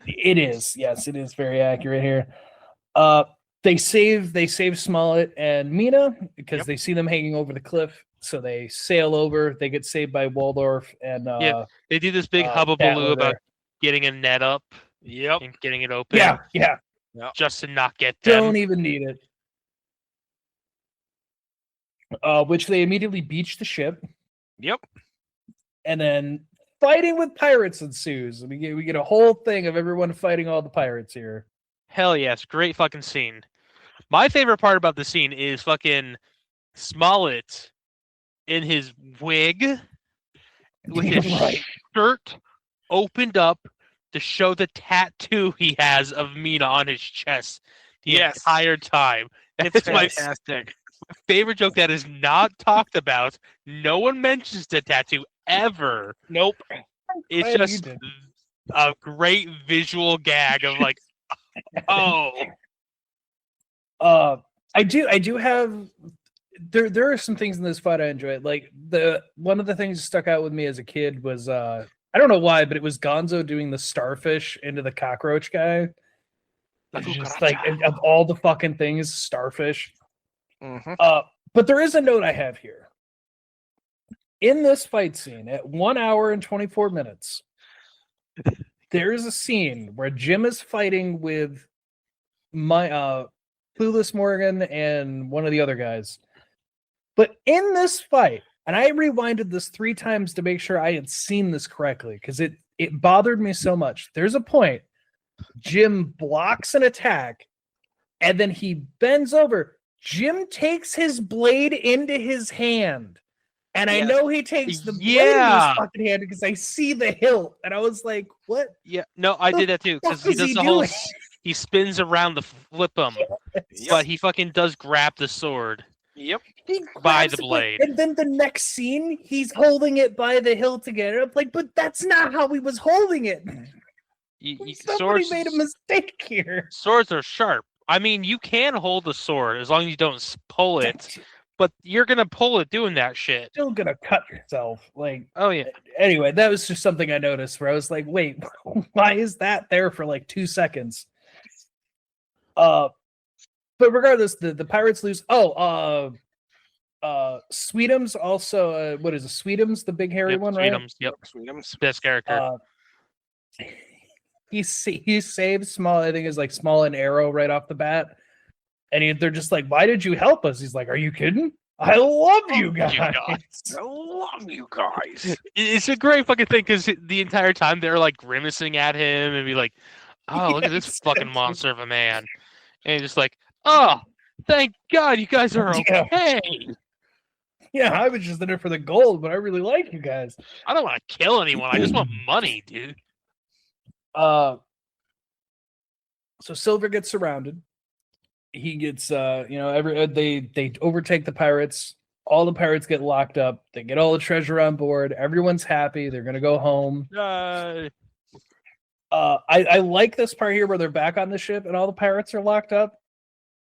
It is, yes, it is very accurate here. They save Smollett and Mina because they see them hanging over the cliff, so they sail over. They get saved by Waldorf, and they do this big hubbubaloo about getting a net up, and getting it open. Yeah, just to not get them. Don't even need it. Which they immediately beach the ship. Yep. And then fighting with pirates ensues. We get a whole thing of everyone fighting all the pirates here. Hell yes, great fucking scene. My favorite part about the scene is fucking Smollett in his wig with his shirt opened up to show the tattoo he has of Mina on his chest the entire time. It's fantastic. My favorite joke that is not talked about. No one mentions the tattoo ever. Nope. It's just a great visual gag of like, oh. I do have there are some things in this fight I enjoy. Like one of the things that stuck out with me as a kid was I don't know why, but it was Gonzo doing the starfish into the cockroach guy. It's just like of all the fucking things, starfish. Mm-hmm. But there is a note I have here. In this fight scene, at 1 hour and 24 minutes, there is a scene where Jim is fighting with my Clueless Morgan and one of the other guys. But in this fight, and I rewinded this 3 times to make sure I had seen this correctly, because it bothered me so much. There's a point, Jim blocks an attack, and then he bends over. Jim takes his blade into his hand. And I know he takes the blade in his fucking hand because I see the hilt. And I was like, what? Yeah, no, I did that too. Because he does the whole... He spins around to flip him. But he fucking does grab the sword. Yep. By the blade. And then the next scene, he's holding it by the hilt again. I'm like, but that's not how he was holding it. Somebody made a mistake here. Swords are sharp. I mean, you can hold the sword as long as you don't pull it. But you're gonna pull it doing that shit. Still gonna cut yourself. Like, oh yeah. Anyway, that was just something I noticed where I was like, wait, why is that there for like 2 seconds? But regardless, the pirates lose. Sweetums also. What is it? Sweetums, the big hairy one, right? Sweetums, yep. Sweetums, best character. He saves Small. I think is like Small and Arrow right off the bat. And they're just like, why did you help us? He's like, are you kidding? I love you guys. I love you guys. It's a great fucking thing because the entire time they're like grimacing at him and be like, oh, look at this fucking monster of a man. And he's just like, oh, thank God you guys are okay. Yeah, I was just in it for the gold, but I really like you guys. I don't want to kill anyone. I just want money, dude. So Silver gets surrounded. He gets, they overtake the pirates. all the pirates get locked up. They get all the treasure on board. Everyone's happy. They're gonna go home. Yay. I like this part here where they're back on the ship and all the pirates are locked up.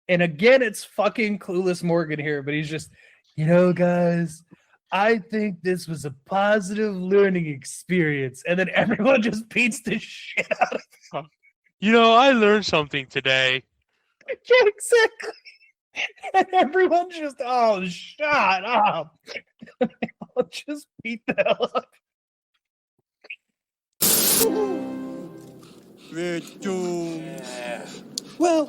And again, it's fucking Clueless Morgan here, but he's just, guys, I think this was a positive learning experience. And then everyone just beats the shit out of him. I learned something today. Yeah, exactly. And everyone's just, oh, shut up. I'll just beat the hell up. Yeah. Well,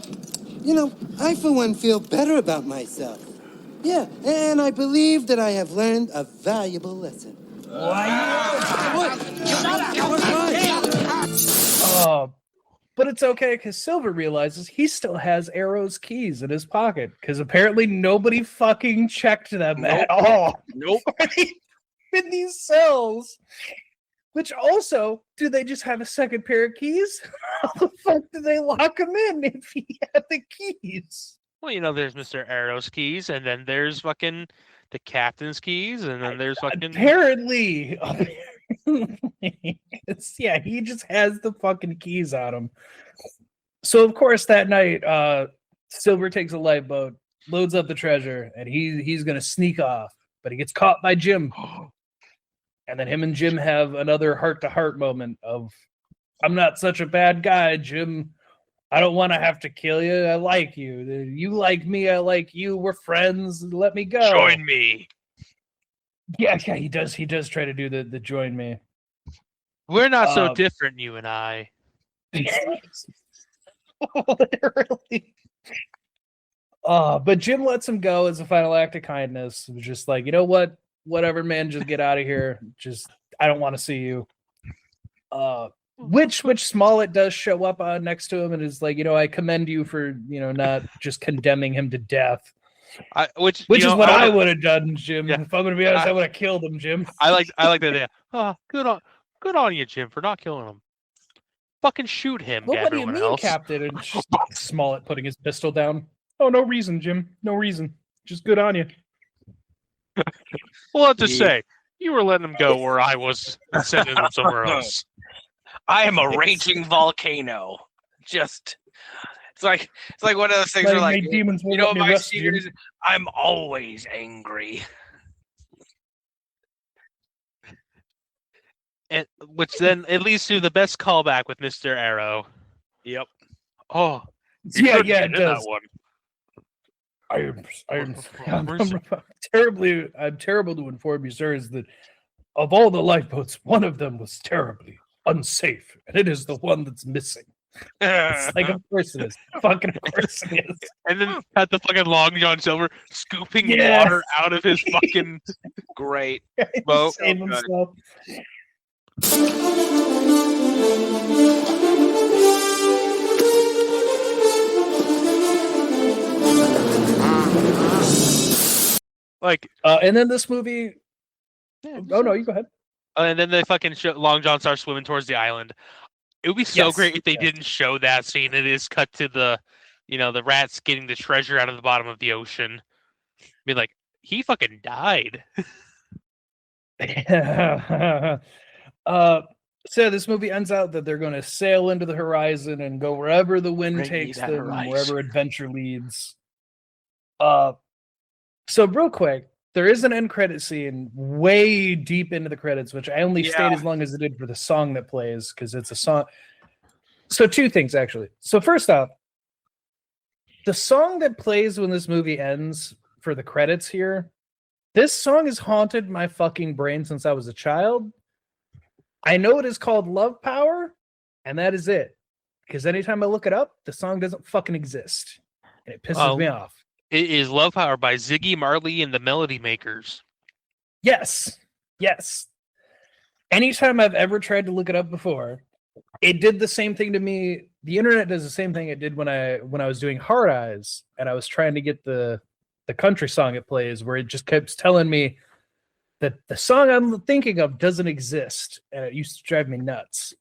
I for one feel better about myself. Yeah, and I believe that I have learned a valuable lesson. But it's okay because Silver realizes he still has Arrow's keys in his pocket because apparently nobody fucking checked them at all. Nope. In these cells. Which also, do they just have a second pair of keys? How the fuck do they lock him in if he had the keys? Well, there's Mr. Arrow's keys, and then there's fucking the captain's keys, and then there's fucking... Apparently. Yeah, he just has the fucking keys on him. So, of course, that night, Silver takes a lifeboat, loads up the treasure, and he's going to sneak off. But he gets caught by Jim. And then him and Jim have another heart-to-heart moment of, I'm not such a bad guy, Jim. I don't want to have to kill you. I like you. You like me. I like you. We're friends. Let me go. Join me. Yeah, he does. He does try to do the join me. We're not so different, you and I. Literally. But Jim lets him go as a final act of kindness. It was just like, you know what? Whatever, man, just get out of here. I don't want to see you. Which Smollett does show up next to him and is like, I commend you for, not just condemning him to death. Which is what I would have done, Jim. Yeah. If I'm going to be honest, I would have killed him, Jim. I like that idea. Oh, good on you, Jim, for not killing him. Fucking shoot him, Well, what do you everyone mean, else. Captain? And Smollett putting his pistol down. Oh, no reason, Jim. No reason. Just good on you. Well, I'll just say, you were letting him go where I was sending him somewhere else. I am a raging volcano. It's like one of those things where like, demons my secret is I'm always angry. And which then it leads to the best callback with Mr. Arrow. Yep. Oh, it does. That one. I'm terrible to inform you, sir, is that of all the lifeboats, one of them was terribly unsafe, and it is the one that's missing. It's like, of course it is. Fucking of course it is. And then had the fucking Long John Silver scooping water out of his fucking great boat. Save himself. And then this movie. Oh no, you go ahead. And then they fucking Long John starts swimming towards the island. It would be so great if they didn't show that scene. It is cut to the rats getting the treasure out of the bottom of the ocean. Be like, he fucking died. So this movie ends out that they're going to sail into the horizon and go wherever the wind takes them, wherever adventure leads. So real quick, there is an end credit scene way deep into the credits, which I only stayed as long as it did for the song that plays, because it's a song. So two things, actually. So first off, the song that plays when this movie ends for the credits here, this song has haunted my fucking brain since I was a child. I know it is called Love Power, and that is it. Because anytime I look it up, the song doesn't fucking exist. And it pisses me off. It is Love Power by Ziggy Marley and the Melody Makers. Yes. Anytime I've ever tried to look it up before, it did the same thing to me. The internet does the same thing it did when I was doing Hard Eyes, and I was trying to get the country song it plays, where it just keeps telling me that the song I'm thinking of doesn't exist, and it used to drive me nuts.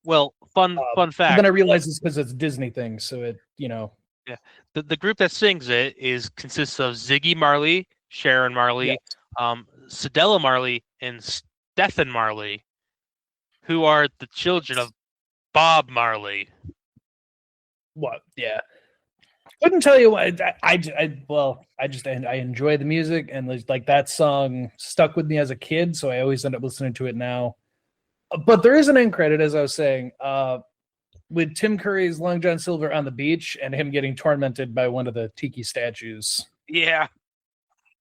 Well, fun fact. Then I realized it's because it's a Disney thing, so it, Yeah, the group that sings it consists of Ziggy Marley, Sharon Marley, Cedella Marley, and Stephen Marley, who are the children of Bob Marley. What? Yeah. Couldn't tell you what. I enjoy the music, and like that song stuck with me as a kid, so I always end up listening to it now. But there is an end credit, as I was saying, with Tim Curry's Long John Silver on the beach and him getting tormented by one of the tiki statues. Yeah,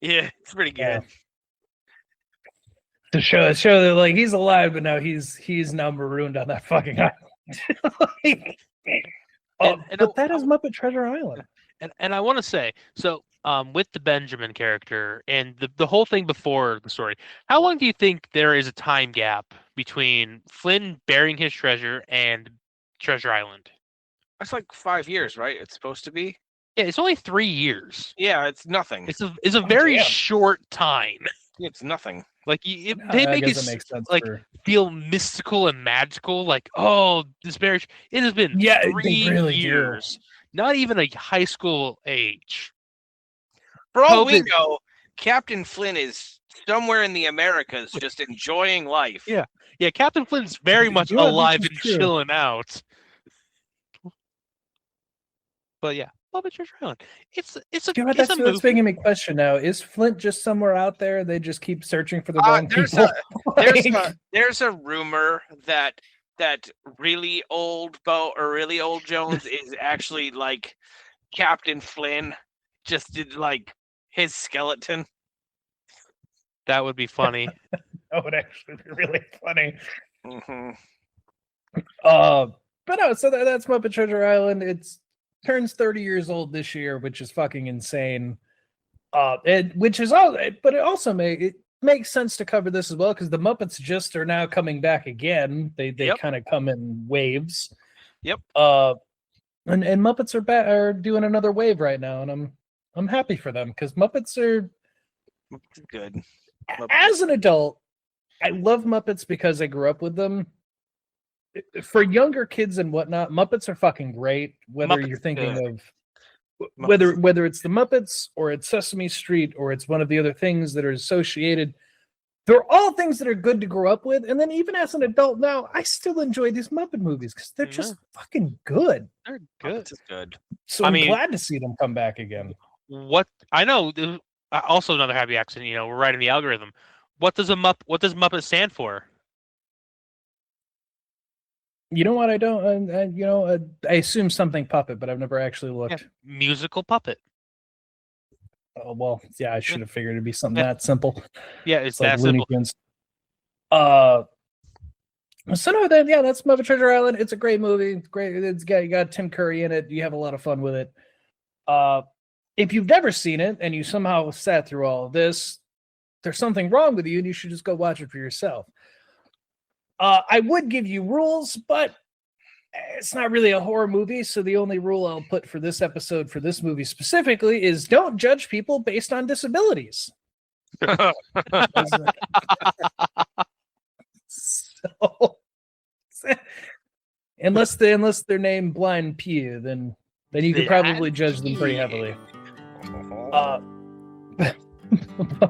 it's pretty good. To show that like he's alive, but now he's now marooned on that fucking island. But that is Muppet Treasure Island. And I want to say, so with the Benjamin character and the whole thing before the story, how long do you think there is a time gap between Flynn burying his treasure and Treasure Island? That's like 5 years, right? It's supposed to be. Yeah, it's only 3 years. Yeah, it's nothing. It's a very short time. It's nothing. Like they make it like feel mystical and magical. Like, oh, this marriage. It has been 3 years. Not even a high school age. For all we know, Captain Flynn is somewhere in the Americas, just enjoying life. Yeah, Captain Flynn's very much alive and chilling out. But yeah, Muppet Treasure Island. It's that's making me question now. Is Flint just somewhere out there? They just keep searching for the wrong people. There's a rumor that really old Bo or really old Jones is actually like Captain Flynn, just did like his skeleton. That would be funny. That would actually be really funny. Mm-hmm. But no, so that's Muppet Treasure Island. It's turns 30 years old this year, which is fucking insane. But it also makes sense to cover this as well because the Muppets just are now coming back again. They kind of come in waves. Yep. And Muppets are doing another wave right now, and I'm happy for them because Muppets are good. As an adult, I love Muppets because I grew up with them. For younger kids and whatnot, Muppets are fucking great. Whether you're thinking of whether it's the Muppets or it's Sesame Street or it's one of the other things that are associated, they're all things that are good to grow up with. And then even as an adult now, I still enjoy these Muppet movies because they're just fucking good. They're good. Muppets is good. So I'm glad to see them come back again. What I know, also another happy accident. We're writing the algorithm. What does Muppet stand for? You know what? I don't. I assume something puppet, but I've never actually looked. Yeah, musical puppet. Oh well, yeah. I should have figured it'd be something that simple. Yeah, it's that like simple. So no, then that's Muppet Treasure Island. It's a great movie. It's great. You got Tim Curry in it. You have a lot of fun with it. If you've never seen it and you somehow sat through all of this, there's something wrong with you, and you should just go watch it for yourself. I would give you rules, but it's not really a horror movie, so the only rule I'll put for this episode, for this movie specifically, is don't judge people based on disabilities. Unless they're named Blind Pew, then you could probably judge them pretty heavily.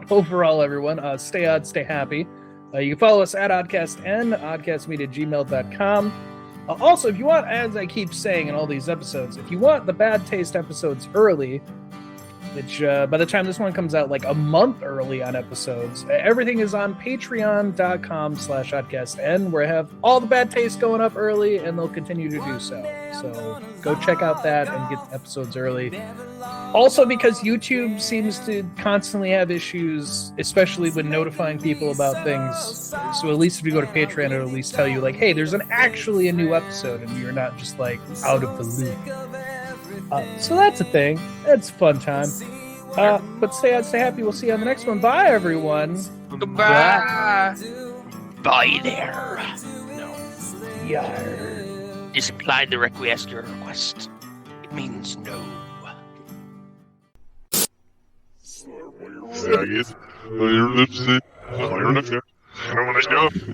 Overall, everyone, stay odd, stay happy. You can follow us at Oddcast and oddcastmedia@gmail.com. Also, if you want, as I keep saying in all these episodes, if you want the Bad Taste episodes early, which by the time this one comes out, like a month early on episodes, everything is on patreon.com/oddcastn, where I have all the Bad Taste going up early, and they'll continue to do so. So go check out that and get episodes early. Also, because YouTube seems to constantly have issues, especially when notifying people about things. So at least if you go to Patreon, it'll at least tell you, like, hey, there's actually a new episode, and you're not just, like, out of the loop. So that's a thing. It's a fun time. But stay out, stay happy. We'll see you on the next one. Bye, everyone. Goodbye. Bye there. No. Yarr. Is implied the request your request. It means no. Faggot. Your lips. Your lips.